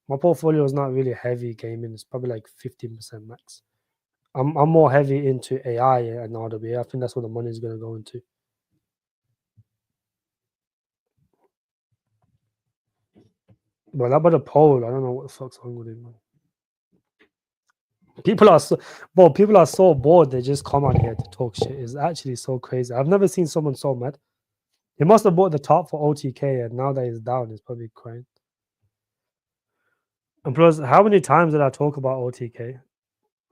my portfolio is not really heavy gaming. It's probably like 15% max. I'm more heavy into AI and RWA. I think that's what the money is going to go into. But about the poll, I don't know what the fuck's wrong with it, man. People are so bored. They just come on here to talk shit. It's actually so crazy. I've never seen someone so mad. He must have bought the top for OTK, and now that he's down, he's probably crying. And plus, how many times did I talk about OTK? I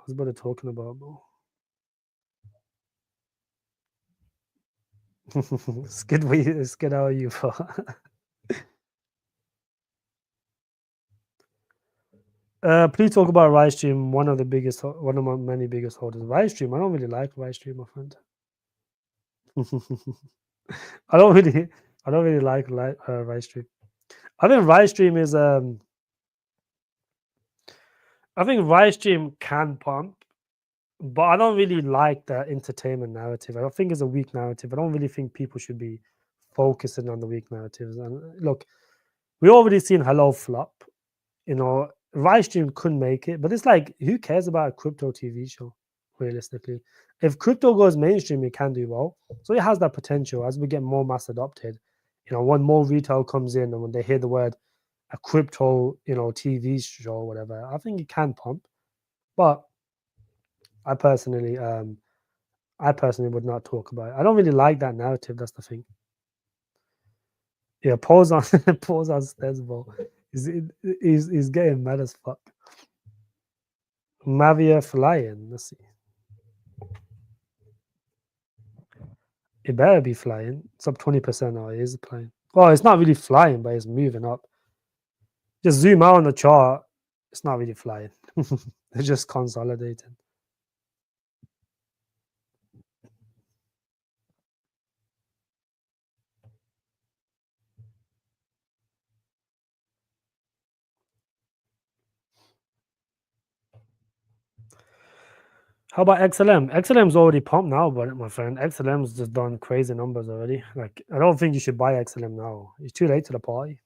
was about to talking about, bro. Skid, how are you, bro? Please talk about Rivestream, one of my many biggest holders. Rivestream, I don't really like Rivestream, my friend. I don't really like Rivestream. I think Rivestream is I think Rivestream can pump, but I don't really like the entertainment narrative. I don't think it's a weak narrative. I don't really think people should be focusing on the weak narratives. And look, we already seen Hello flop. Rivestream couldn't make it, but it's like, who cares about a crypto TV show? Realistically, if crypto goes mainstream, it can do well. So it has that potential as we get more mass adopted. When more retail comes in and when they hear the word a crypto, TV show or whatever, I think it can pump. But I personally I personally would not talk about it. I don't really like that narrative. That's the thing. Yeah, pause on pause on Stesbo. He's getting mad as fuck. Mavia flying. Let's see. It better be flying. It's up 20% now. It is flying. Well, it's not really flying, but it's moving up. Just zoom out on the chart. It's not really flying. It's just consolidating. How about XLM? XLM's already pumped now, but my friend, XLM's just done crazy numbers already. Like, I don't think you should buy XLM now. It's too late to the party.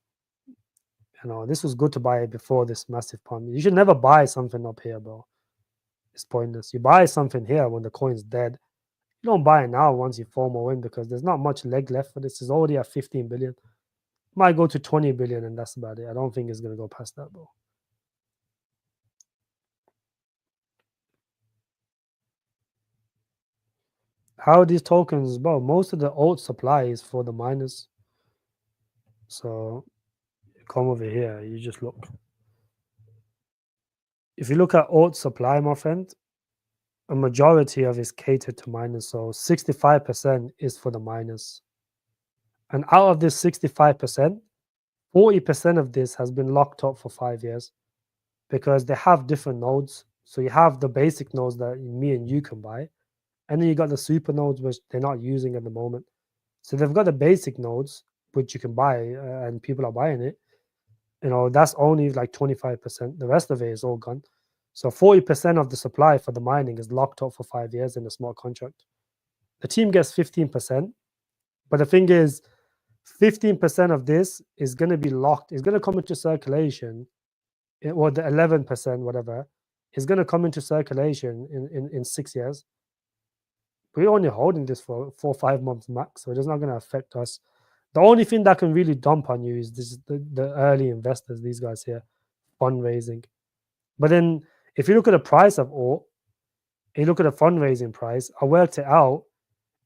This was good to buy it before this massive pump. You should never buy something up here, bro. It's pointless. You buy something here when the coin's dead. You don't buy it now once you FOMO in because there's not much leg left for this. It's already at 15 billion. Might go to 20 billion and that's about it. I don't think it's going to go past that, bro. How are these tokens, bro? Most of the alt supply is for the miners. So come over here, you just look. If you look at alt supply, my friend, a majority of it is catered to miners. So 65% is for the miners. And out of this 65%, 40% of this has been locked up for 5 years because they have different nodes. So you have the basic nodes that me and you can buy. And then you got the super nodes, which they're not using at the moment. So they've got the basic nodes, which you can buy, and people are buying it. That's only like 25%. The rest of it is all gone. So 40% of the supply for the mining is locked up for 5 years in a smart contract. The team gets 15%. But the thing is, 15% of this is going to be locked. It's going to come into circulation, or the 11%, whatever, is going to come into circulation in 6 years. We're only holding this for 4 or 5 months max, so it's not going to affect us. The only thing that can really dump on you is the early investors, these guys here, fundraising. But then if you look at the price of alt, and you look at the fundraising price, I worked it out.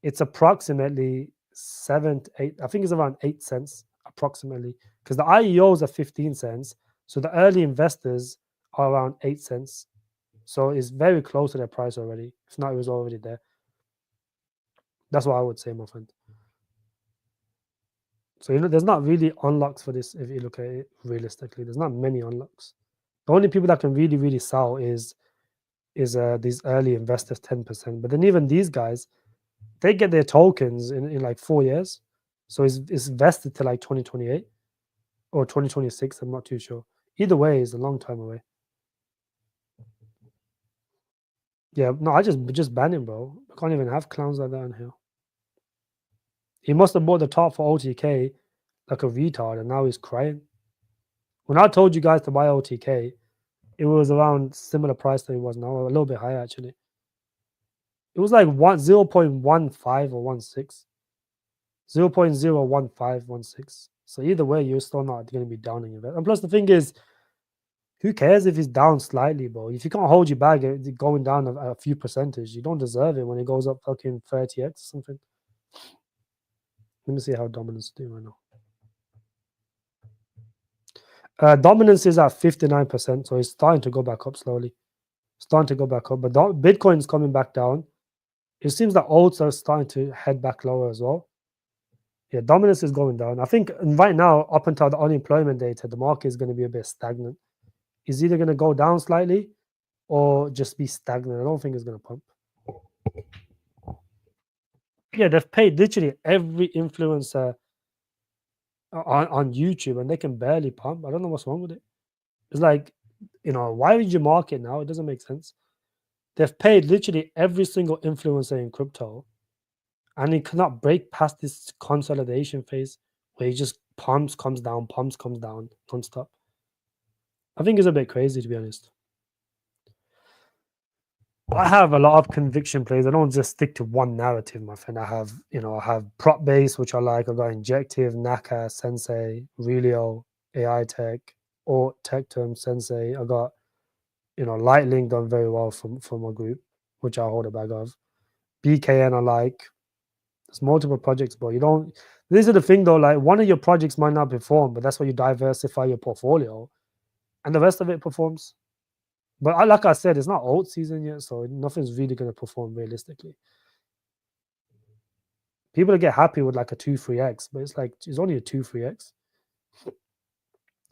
It's approximately 7 to 8. I think it's around 8 cents approximately, because the IEOs are 15 cents. So the early investors are around 8 cents. So it's very close to their price already. If not, it was already there. That's what I would say, my friend. So there's not really unlocks for this if you look at it realistically. There's not many unlocks. The only people that can really, really sell is these early investors, 10%. But then even these guys, they get their tokens in like 4 years. So it's vested to like 2028 or 2026. I'm not too sure. Either way, is a long time away. Yeah, no, I just ban him, bro. I can't even have clowns like that on here. He must have bought the top for OTK like a retard, and now he's crying. When I told you guys to buy OTK, it was around similar price than it was now, a little bit higher actually. It was like 0.15 or 16. 0.01516. So either way, you're still not going to be down in your bet. And plus, the thing is, who cares if it's down slightly, bro? If you can't hold your bag going down a few percentage, you don't deserve it when it goes up fucking 30x or something. Let me see how dominance is doing right now. Dominance is at 59%, so it's starting to go back up slowly. Starting to go back up, but Bitcoin's coming back down. It seems that alts are starting to head back lower as well. Yeah, dominance is going down. I think right now, up until the unemployment data, the market is going to be a bit stagnant. It's either going to go down slightly or just be stagnant. I don't think it's going to pump. Yeah, they've paid literally every influencer on YouTube and they can barely pump. I don't know what's wrong with it. It's like, why would you market now? It doesn't make sense. They've paid literally every single influencer in crypto and it cannot break past this consolidation phase where it just pumps, comes down nonstop. I think it's a bit crazy, to be honest. I have a lot of conviction plays. I don't just stick to one narrative, my friend. I have prop base, which I like. I got injective, Naka, Sensei, Relio, AI Tech, or Tech Term, Sensei. I got, Lightlink done very well from my group, which I hold a bag of. BKN are like. There's multiple projects, but you don't. This is the thing though. Like one of your projects might not perform, but that's why you diversify your portfolio, and the rest of it performs. But like I said, it's not alt season yet, so nothing's really going to perform realistically. People get happy with like a 2-3x, but it's like it's only a 2-3x.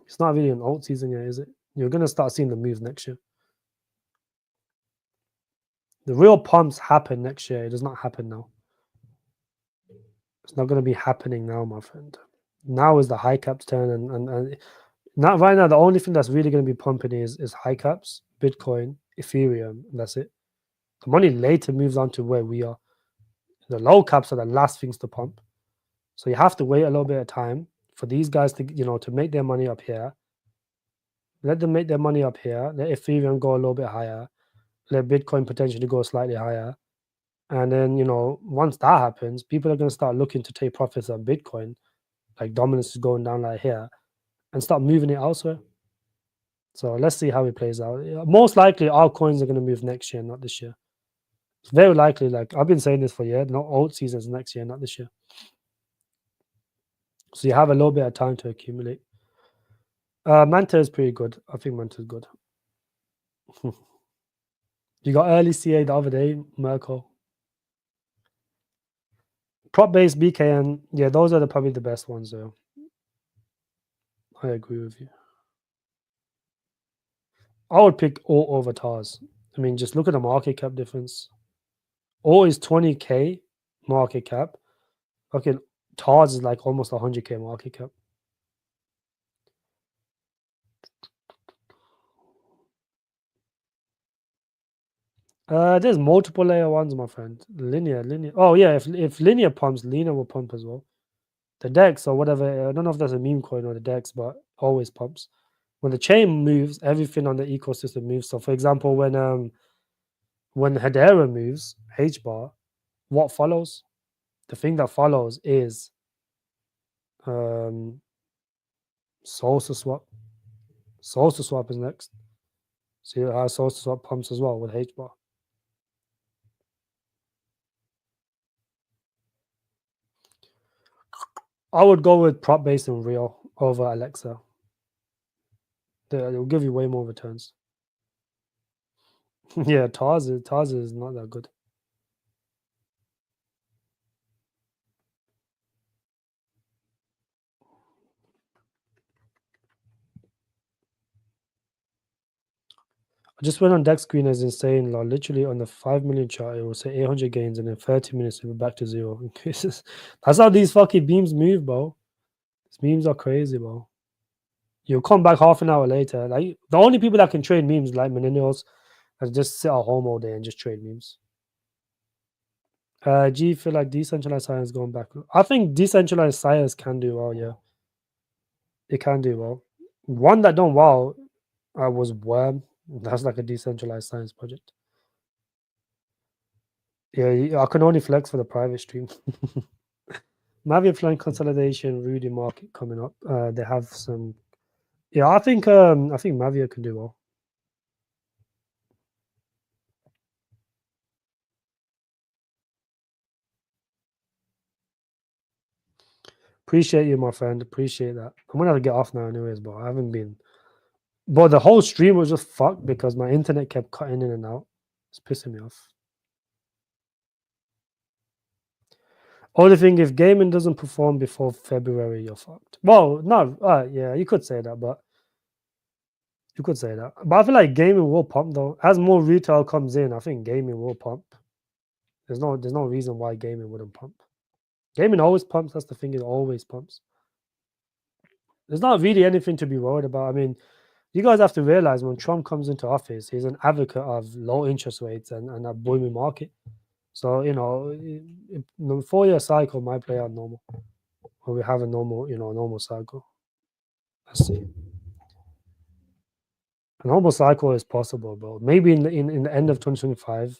It's not really an alt season yet, is it? You're going to start seeing the moves next year. The real pumps happen next year. It does not happen now. It's not going to be happening now, my friend. Now is the high caps turn, and not right now. The only thing that's really going to be pumping is high caps, Bitcoin, Ethereum, and that's it. The money later moves on to where we are. The low caps are the last things to pump. So you have to wait a little bit of time for these guys to, to make their money up here. Let them make their money up here. Let Ethereum go a little bit higher. Let Bitcoin potentially go slightly higher. And then, once that happens, people are going to start looking to take profits on Bitcoin, like dominance is going down like here, and start moving it elsewhere. So let's see how it plays out. Most likely, altcoins are going to move next year, not this year. It's very likely. Like I've been saying this for years. Not alt seasons next year, not this year. So you have a little bit of time to accumulate. Manta is pretty good. I think Manta is good. You got early CA the other day, Merkel. Prop-based BKN, yeah, those are probably the best ones, though. I agree with you. I would pick O over TARS. I mean, just look at the market cap difference. O is 20K market cap. Okay, TARS is like almost 100K market cap. There's multiple layer ones, my friend. Linear. Oh yeah, if linear pumps, Lena will pump as well. The DEX or whatever, I don't know if that's a meme coin or the DEX, but always pumps. When the chain moves, everything on the ecosystem moves. So for example, when Hedera moves, H-bar, what follows? The thing that follows is Solstice swap. Solstice swap is next. See how Solstice swap pumps as well with H-bar. I would go with prop based and real over Alexa. They'll give you way more returns. Yeah, TARS is not that good. I just went on Dex Screen as insane. Like, literally on the 5 million chart, it will say 800 gains, and in 30 minutes it will be back to zero. That's how these fucking beams move, bro. These memes are crazy, bro. You'll come back half an hour later. Like the only people that can trade memes, like millennials, that just sit at home all day and just trade memes. Do you feel like decentralized science going back? I think decentralized science can do well. Yeah, it can do well. One that done well was Worm. That's like a decentralized science project. Yeah, I can only flex for the private stream. Mavic flying consolidation, Rudy market coming up. They have some. Yeah, I think Mavia can do well. Appreciate you, my friend. Appreciate that. I'm gonna have to get off now, anyways. But I haven't been. But the whole stream was just fucked because my internet kept cutting in and out. It's pissing me off. Only thing, if gaming doesn't perform before February, you're fucked. Well, no, yeah, you could say that, but you could say that. But I feel like gaming will pump though. As more retail comes in, I think gaming will pump. There's no reason why gaming wouldn't pump. Gaming always pumps. That's the thing; it always pumps. There's not really anything to be worried about. I mean, you guys have to realize when Trump comes into office, he's an advocate of low interest rates and a booming market. So the 4-year cycle might play out normal, or we have a normal cycle. Let's see. A normal cycle is possible, bro. Maybe in the end of 2025.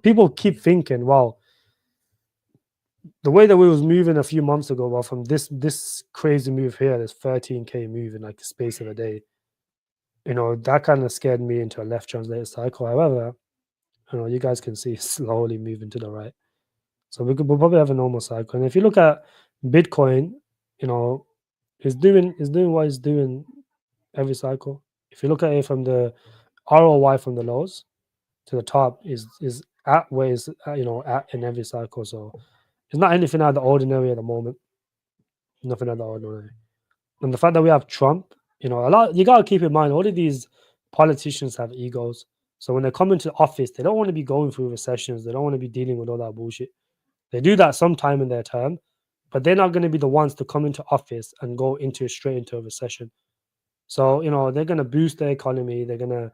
People keep thinking, wow, the way that we was moving a few months ago, well, from this crazy move here, this 13K move in like the space of a day, that kind of scared me into a left translated cycle. However, You guys can see it's slowly moving to the right. So we'll probably have a normal cycle. And if you look at Bitcoin, it's doing what it's doing every cycle. If you look at it from the ROI from the lows to the top is at where it's at in every cycle. So it's not anything out of the ordinary at the moment. Nothing out of the ordinary. And the fact that we have Trump, a lot you gotta keep in mind all of these politicians have egos. So when they come into office, they don't want to be going through recessions. They don't want to be dealing with all that bullshit. They do that sometime in their term, but they're not going to be the ones to come into office and go straight into a recession. So, they're going to boost the economy. They're going to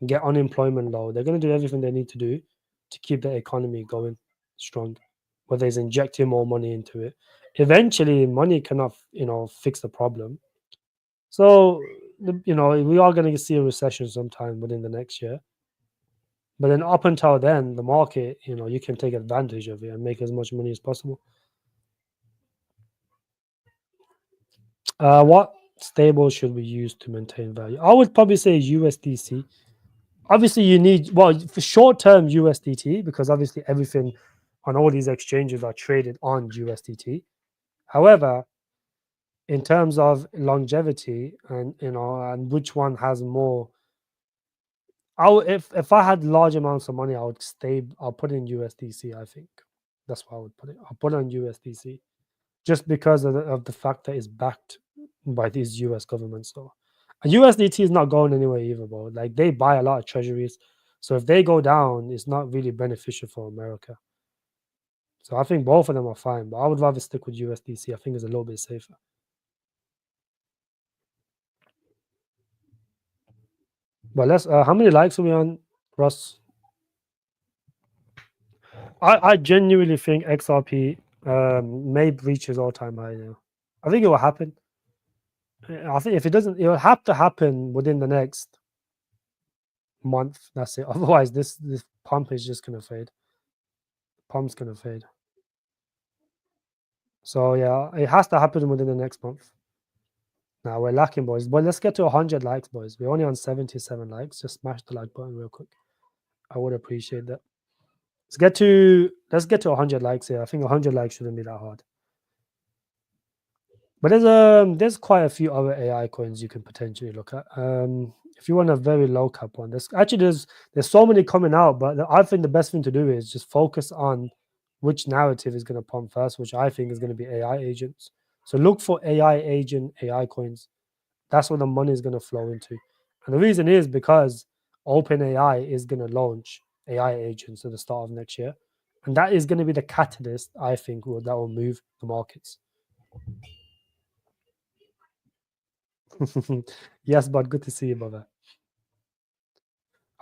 get unemployment low. They're going to do everything they need to do to keep the economy going strong, whether it's injecting more money into it. Eventually, money cannot, fix the problem. So, we are going to see a recession sometime within the next year. But then up until then, the market, you can take advantage of it and make as much money as possible. What stable should we use to maintain value? I would probably say USDC. Obviously, you need, for short term USDT, because obviously everything on all these exchanges are traded on USDT. However, in terms of longevity and which one has more, if I had large amounts of money, I'll put in USDC. I think that's why I would put it. I'll put it on USDC just because of the fact that it's backed by these US governments. So and USDT is not going anywhere either, bro. Like they buy a lot of treasuries. So if they go down, it's not really beneficial for America. So I think both of them are fine, but I would rather stick with USDC. I think it's a little bit safer. But let's how many likes are we on, Russ? I genuinely think XRP may breach his all-time high now. I think it will happen. I think if it doesn't, it will have to happen within the next month. That's it. Otherwise, this pump is just gonna fade. Pump's gonna fade. So yeah, it has to happen within the next month. Now we're lacking, boys. But let's get to 100 likes, boys. We're only on 77 likes. Just smash the like button real quick. I would appreciate that. Let's get to 100 likes here. I think 100 likes shouldn't be that hard. But there's quite a few other AI coins you can potentially look at. If you want a very low cap one, there's so many coming out, but I think the best thing to do is just focus on which narrative is going to pump first, which I think is going to be AI agents. So look for AI coins. That's where the money is going to flow into. And the reason is because OpenAI is going to launch AI agents at the start of next year. And that is going to be the catalyst, I think, that will move the markets. Yes, but good to see you, brother.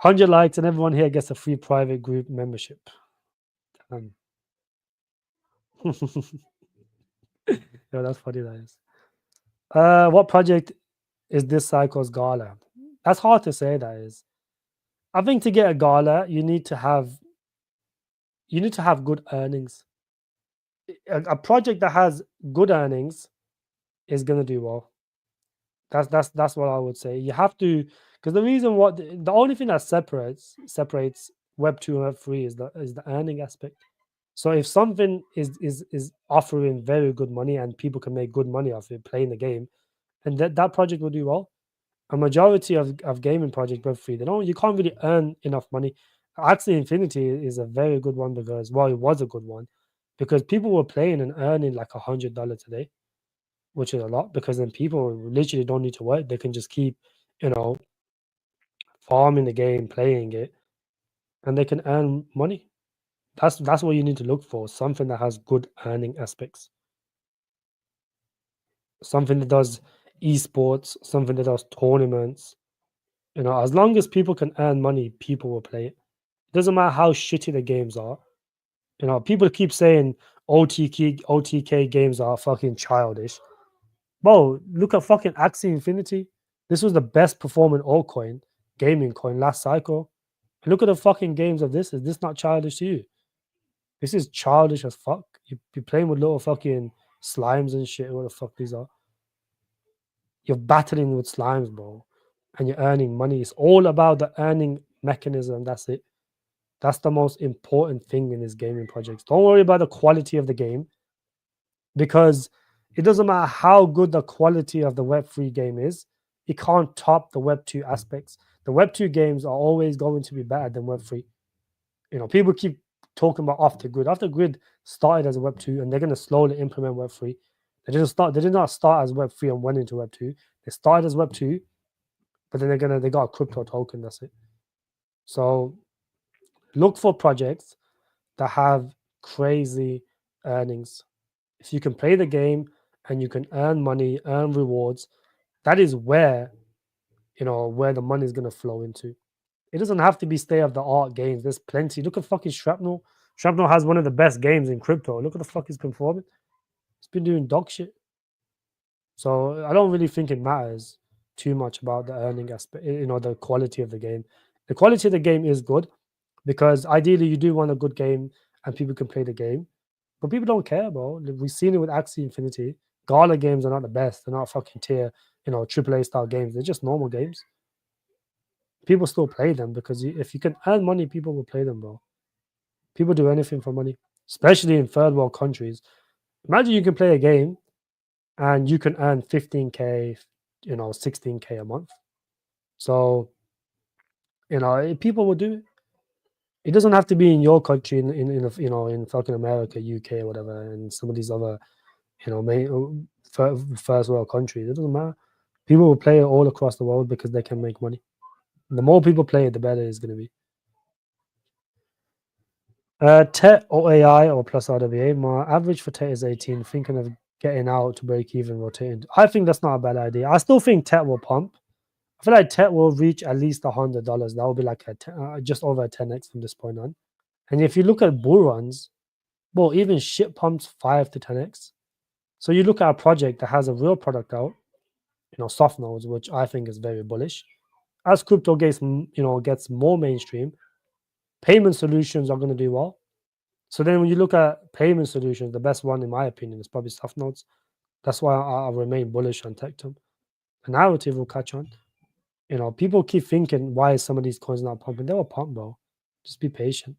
100 likes and everyone here gets a free private group membership. Yeah, that's funny, that is. What project is this cycle's gala? That's hard to say, that is. I think to get a gala, you need to have good earnings. A project that has good earnings is gonna do well. That's what I would say. You have to, because the reason the only thing that separates Web 2 and Web 3 is the earning aspect. So if something is offering very good money and people can make good money off it playing the game, and that project will do well. A majority of gaming project Web 3, you can't really earn enough money. Axie Infinity is a very good one because it was a good one because people were playing and earning like $100 a day, which is a lot because then people literally don't need to work. They can just keep, farming the game, playing it, and they can earn money. That's what you need to look for. Something that has good earning aspects. Something that does esports, something that does tournaments. As long as people can earn money, people will play it. Doesn't matter how shitty the games are. People keep saying OTK games are fucking childish. Bro, look at fucking Axie Infinity. This was the best performing altcoin, gaming coin last cycle. And look at the fucking games of this. Is this not childish to you? This is childish as fuck. You're playing with little fucking slimes and shit. What the fuck these are? You're battling with slimes, bro. And you're earning money. It's all about the earning mechanism. That's it. That's the most important thing in this gaming projects. Don't worry about the quality of the game, because it doesn't matter how good the quality of the Web3 game is, it can't top the Web2 aspects. The Web2 games are always going to be better than Web3. People keep talking about off the grid. Off the grid started as a Web2, and they're going to slowly implement Web3. They did not start as Web3 and went into Web2. They started as Web2, but then they got a crypto token. That's it. So look for projects that have crazy earnings. If you can play the game and you can earn money, earn rewards, that is where the money is going to flow into. It doesn't have to be state of the art games. There's plenty. Look at fucking Shrapnel. Shrapnel has one of the best games in crypto. Look at the fuck he's been performing. It's been doing dog shit. So I don't really think it matters too much about the earning aspect, the quality of the game. The quality of the game is good, because ideally you do want a good game and people can play the game. But people don't care, bro. We've seen it with Axie Infinity. Gala games are not the best. They're not fucking tier, AAA style games. They're just normal games. People still play them because if you can earn money, people will play them, bro. People do anything for money, especially in third world countries. Imagine you can play a game and you can earn 15K, 16K a month. So, people will do it. It doesn't have to be in your country, in fucking America, UK, or whatever, and some of these other, first world countries. It doesn't matter. People will play it all across the world because they can make money. The more people play it, the better it's going to be. TET or AI or plus RWA. My average for TET is 18. Thinking of getting out to break even, rotating. I think that's not a bad idea. I still think TET will pump. I feel like TET will reach at least $100. That will be like just over a 10x from this point on. And if you look at bull runs, well, even shit pumps 5 to 10x. So you look at a project that has a real product out, soft nodes, which I think is very bullish. As crypto gets more mainstream, payment solutions are going to do well. So then when you look at payment solutions, the best one in my opinion is probably soft nodes. That's why I remain bullish on Tectum. The narrative will catch on. People keep thinking, why is some of these coins not pumping? They will pump, bro. Just be patient.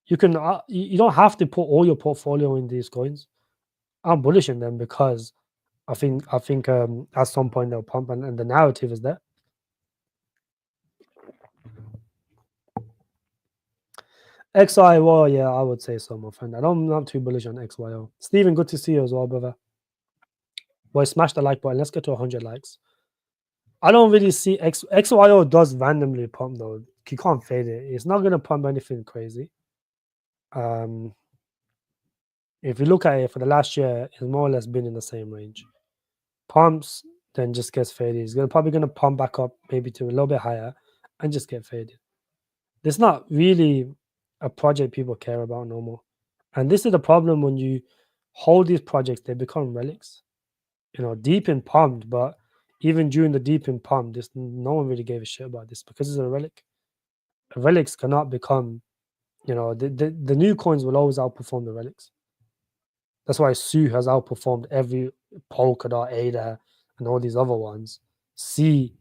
You can you don't have to put all your portfolio in these coins. I'm bullish in them because I think at some point they'll pump, and the narrative is there. XYO, yeah, I would say so, my friend. I'm not too bullish on XYO. Steven, good to see you as well, brother. Boy, smash the like button. Let's get to 100 likes. I don't really see XYO does randomly pump though. You can't fade it. It's not gonna pump anything crazy. If you look at it for the last year, it's more or less been in the same range. Pumps, then just gets faded. It's probably gonna pump back up maybe to a little bit higher and just get faded. There's not really a project people care about no more. And this is the problem when you hold these projects, they become relics. Deep in pumped, but even during the deep in pump, no one really gave a shit about this because it's a relic. Relics cannot become, the new coins will always outperform the relics. That's why Su has outperformed every Polkadot, ADA, and all these other ones. C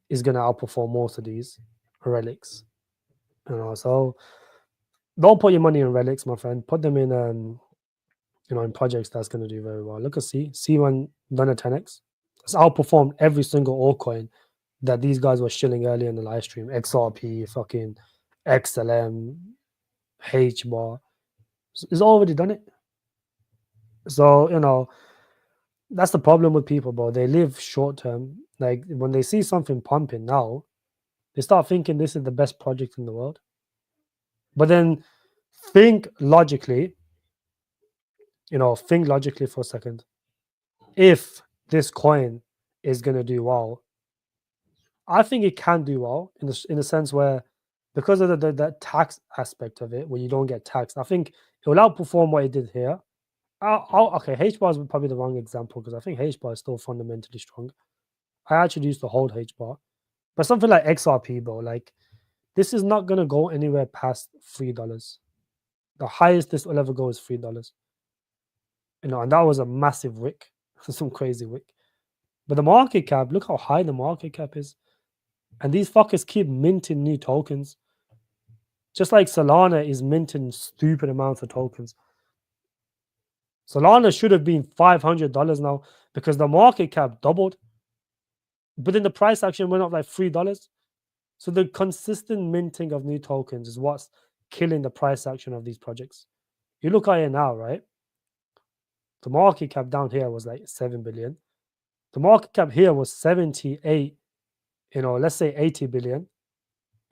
is going to outperform most of these relics. So don't put your money in relics, my friend. Put them in, in projects that's going to do very well. Look at C. C1 done a 10x. It's outperformed every single altcoin that these guys were shilling earlier in the live stream. XRP, fucking XLM, HBAR. It's already done it. So, that's the problem with people, bro. They live short term. Like when they see something pumping now, they start thinking this is the best project in the world. But then think logically, for a second. If this coin is going to do well, I think it can do well in a sense where, because of the tax aspect of it, where you don't get taxed, I think it will outperform what it did here. Okay, HBAR is probably the wrong example because I think HBAR is still fundamentally strong. I actually used to hold HBAR, but something like XRP, bro, like this is not gonna go anywhere past $3. The highest this will ever go is $3. And that was a massive wick, some crazy wick. But the market cap, look how high the market cap is, and these fuckers keep minting new tokens. Just like Solana is minting stupid amounts of tokens. Solana should have been $500 now because the market cap doubled, but then the price action went up like $3. So the consistent minting of new tokens is what's killing the price action of these projects. You look at it now, right? The market cap down here was like 7 billion. The market cap here was 78, let's say 80 billion.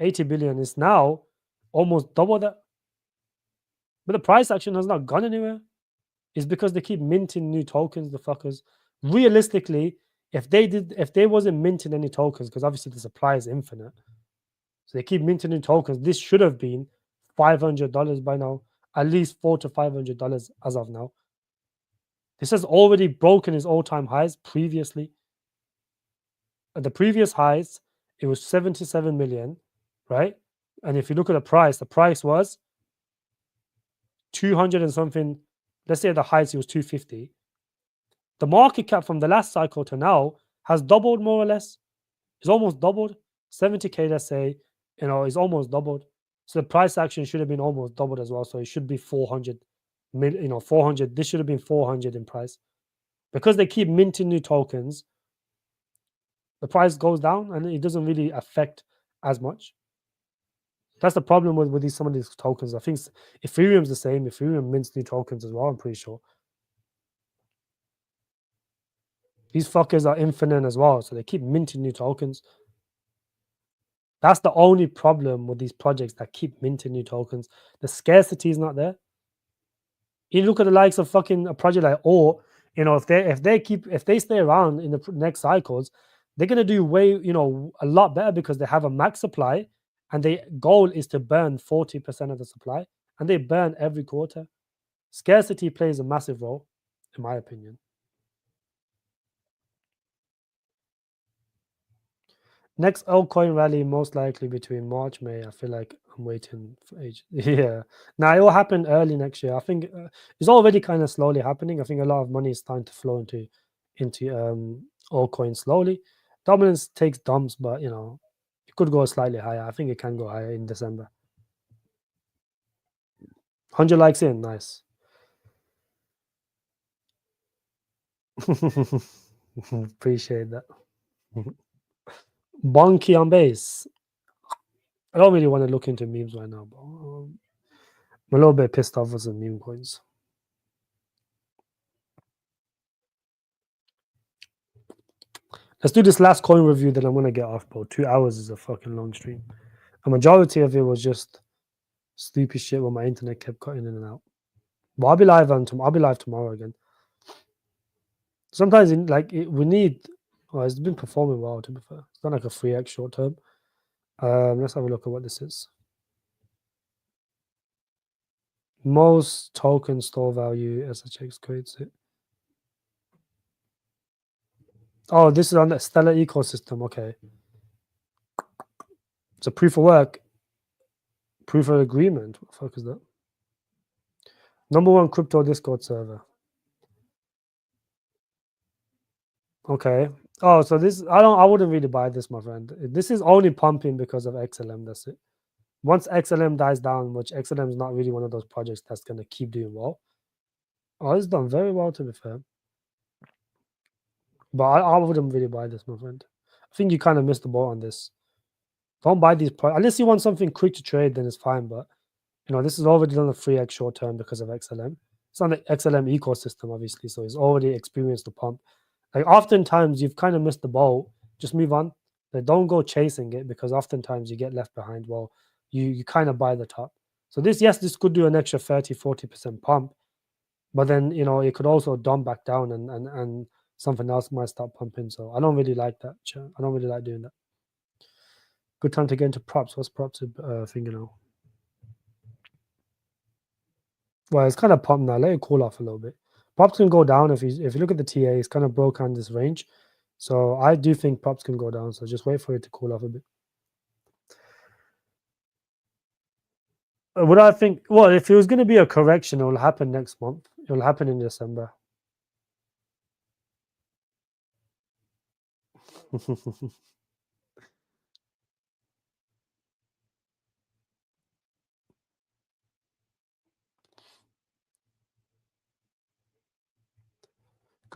80 billion is now almost double that. But the price action has not gone anywhere. It's because they keep minting new tokens, the fuckers. Realistically, if they wasn't minting any tokens, because obviously the supply is infinite, so they keep minting new tokens, this should have been $500 by now, at least $400 to $500 as of now. This has already broken its all-time highs previously. At the previous highs, it was 77 million, right? And if you look at the price was 200 and something. Let's say at the highs it was 250. The market cap from the last cycle to now has doubled more or less. It's almost doubled. 70K, let's say, is almost doubled. So the price action should have been almost doubled as well. So it should be 400 million, 400. This should have been 400 in price. Because they keep minting new tokens, the price goes down and it doesn't really affect as much. That's the problem with some of these tokens. I think Ethereum's the same. Ethereum mints new tokens as well, I'm pretty sure. These fuckers are infinite as well, so they keep minting new tokens. That's the only problem with these projects that keep minting new tokens. The scarcity is not there. You look at the likes of fucking a project like Or, if they stay around in the next cycles, they're gonna do a lot better because they have a max supply, and their goal is to burn 40% of the supply, and they burn every quarter. Scarcity plays a massive role, in my opinion. Next altcoin rally most likely between March, May. I feel like I'm waiting for age. Yeah. Now it will happen early next year. I think it's already kind of slowly happening. I think a lot of money is starting to flow into altcoins slowly. Dominance takes dumps, but it could go slightly higher. I think it can go higher in December. 100 likes in, nice. Appreciate that. Bonky on base. I don't really want to look into memes right now, but I'm a little bit pissed off with some meme coins. Let's do this last coin review, then I'm gonna get off, bro. 2 hours is a fucking long stream. A majority of it was just stupid shit where my internet kept cutting in and out. But I'll be live I'll be live tomorrow again. Sometimes we need. Well, it's been performing well, to be fair. It's not like a 3x short term. Let's have a look at what this is. Most token store value SHX creates it. Oh, this is on the Stellar ecosystem. Okay. It's a proof of work. Proof of agreement. What the fuck is that? #1 crypto Discord server. Okay. Oh, so this I wouldn't really buy this, my friend. This is only pumping because of XLM. That's it. Once XLM dies down, which XLM is not really one of those projects that's gonna keep doing well. Oh, it's done very well, to be fair. But I wouldn't really buy this, my friend. I think you kind of missed the boat on this. Don't buy these unless you want something quick to trade, then it's fine. But this is already done a 3x short term because of XLM. It's on the XLM ecosystem, obviously, so it's already experienced the pump. Like oftentimes you've kind of missed the boat. Just move on. Like, don't go chasing it because oftentimes you get left behind. Well, you kind of buy the top. So this could do an extra 30-40% pump, but then it could also dump back down and something else might start pumping. So I don't really like that. I don't really like doing that. Good time to get into props. What's props thing Well, it's kind of pumped now. Let it cool off a little bit. Props can go down if you look at the TA. It's kind of broke on this range, so I do think props can go down. So just wait for it to cool off a bit. What I think? Well, if it was going to be a correction, it will happen next month. It will happen in December.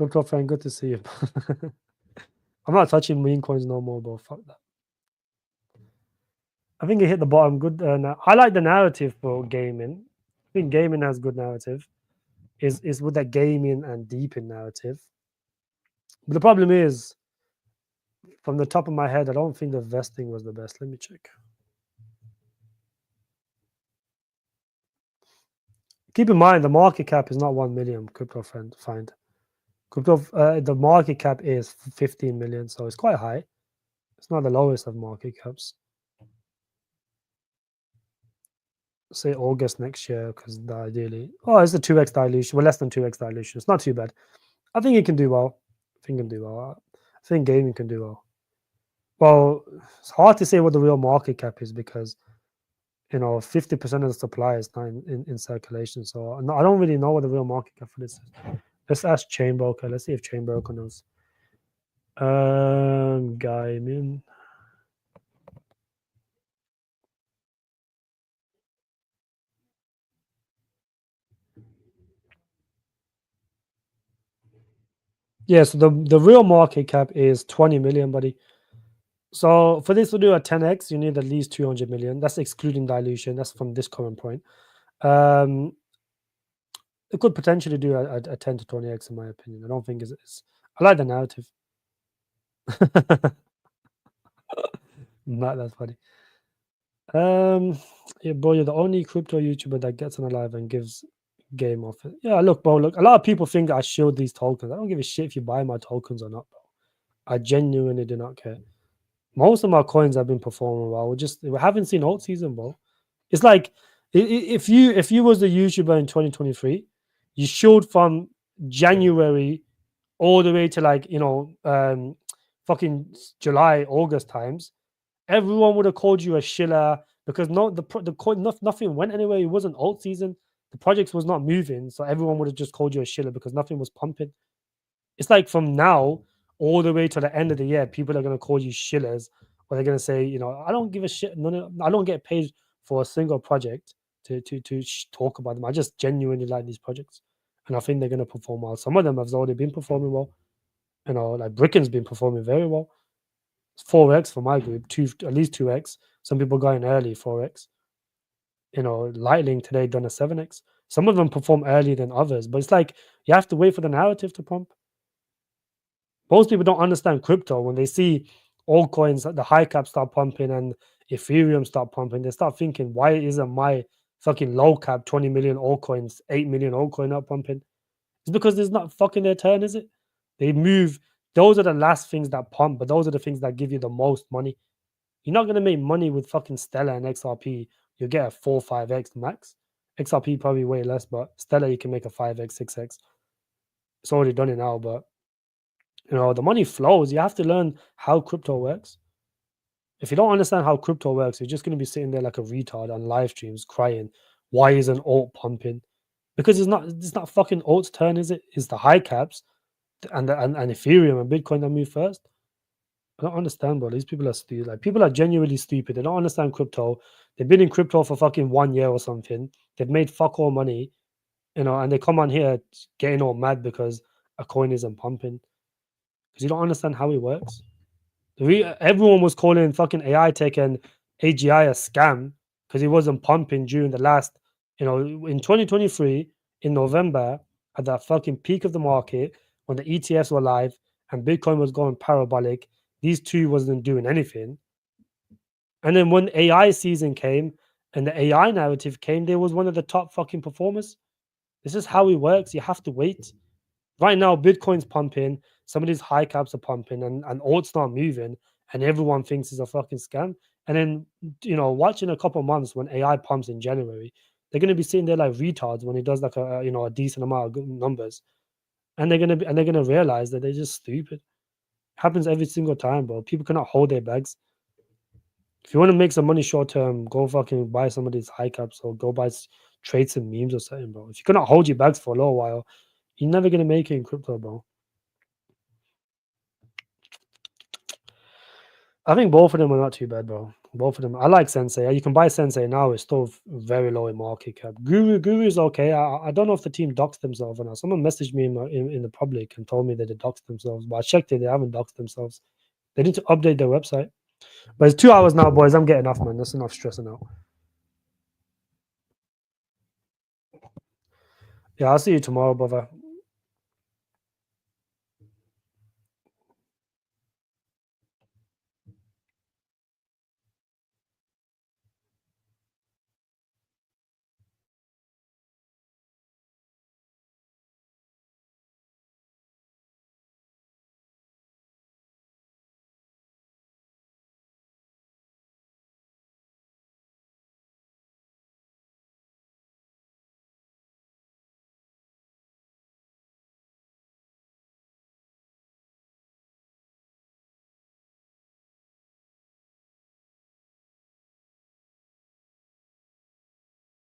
Crypto friend, good to see you. I'm not touching meme coins no more, bro. Fuck that. I think it hit the bottom. Good. I like the narrative for gaming. I think gaming has good narrative. Is with that gaming and deepen narrative. But the problem is, from the top of my head, I don't think the vesting was the best. Let me check. Keep in mind, the market cap is not 1 million. Crypto friend, find crypto. The market cap is 15 million, so it's quite high. It's not the lowest of market caps. Say August next year, because ideally, it's a 2x dilution. Well, less than 2x dilution. It's not too bad. I think it can do well. I think gaming can do well. Well, it's hard to say what the real market cap is because 50% of the supply is not in circulation. So I don't really know what the real market cap for this is. Let's ask Chainbroker. Let's see if Chainbroker knows. Gaming. Yeah, so the real market cap is 20 million, buddy. So for this to do a 10x, you need at least 200 million. That's excluding dilution. That's from this current point. It could potentially do a 10 to 20x in my opinion. I don't think it's I like the narrative. Not that funny. Yeah, bro, you're the only crypto YouTuber that gets on live and gives game off it. Yeah, look, bro, look, a lot of people think I shield these tokens. I don't give a shit if you buy my tokens or not, bro. I genuinely do not care. Most of my coins have been performing well. We haven't seen Altseason, bro. It's like if you was a YouTuber in 2023, you showed from January all the way to fucking July, August times. Everyone would have called you a shiller because the coin nothing went anywhere. It wasn't Altseason. The projects was not moving, so everyone would have just called you a shiller because nothing was pumping. It's like from now all the way to the end of the year, people are going to call you shillers, or they're going to say, I don't give a shit. No, I don't get paid for a single project to talk about them. I just genuinely like these projects, and I think they're going to perform well. Some of them have already been performing well. Like Bricken's been performing very well. It's 4x for my group, at least 2x. Some people going early 4x. Lightning today done a 7x. Some of them perform earlier than others, but it's like you have to wait for the narrative to pump. Most people don't understand crypto. When they see altcoins, the high cap start pumping and Ethereum start pumping, they start thinking, why isn't my fucking low cap 20 million altcoins, 8 million altcoin not pumping? It's because there's not fucking their turn, is it? They move. Those are the last things that pump, but those are the things that give you the most money. You're not gonna make money with fucking Stellar and XRP. You'll get a 4, 5x max. XRP probably way less, but Stellar you can make a 5x, 6x. It's already done it now, but the money flows. You have to learn how crypto works. If you don't understand how crypto works, you're just going to be sitting there like a retard on live streams crying, why isn't alt pumping? Because it's not fucking alt's turn, is it? It's the high caps and Ethereum and Bitcoin that move first. I don't understand, bro. These people are stupid. Like, people are genuinely stupid. They don't understand crypto. They've been in crypto for fucking 1 year or something. They've made fuck all money, and they come on here getting all mad because a coin isn't pumping. Because you don't understand how it works. Everyone was calling fucking AI tech and AGI a scam because it wasn't pumping during the last, in 2023 in November at the fucking peak of the market when the ETFs were live and Bitcoin was going parabolic. These two wasn't doing anything. And then when AI season came and the AI narrative came, they was one of the top fucking performers. This is how it works. You have to wait. Right now, Bitcoin's pumping, some of these high caps are pumping, and alt's not moving, and everyone thinks it's a fucking scam. And then, watching a couple months when AI pumps in January, they're going to be sitting there like retards when it does like a decent amount of good numbers, and they're gonna realize that they're just stupid. Happens every single time, bro. People cannot hold their bags. If you want to make some money short term, go fucking buy some of these high caps or go trade some memes or something, bro. If you cannot hold your bags for a little while, you're never gonna make it in crypto, bro. I think both of them are not too bad, bro. Both of them. I like Sensei. You can buy Sensei now. It's still very low in market cap. Guru is okay. I don't know if the team doxed themselves or not. Someone messaged me in the public and told me that they doxed themselves, but I checked it. They haven't doxed themselves. They need to update their website. But it's 2 hours now, boys. I'm getting off, man. That's enough stressing out. Yeah, I'll see you tomorrow, brother.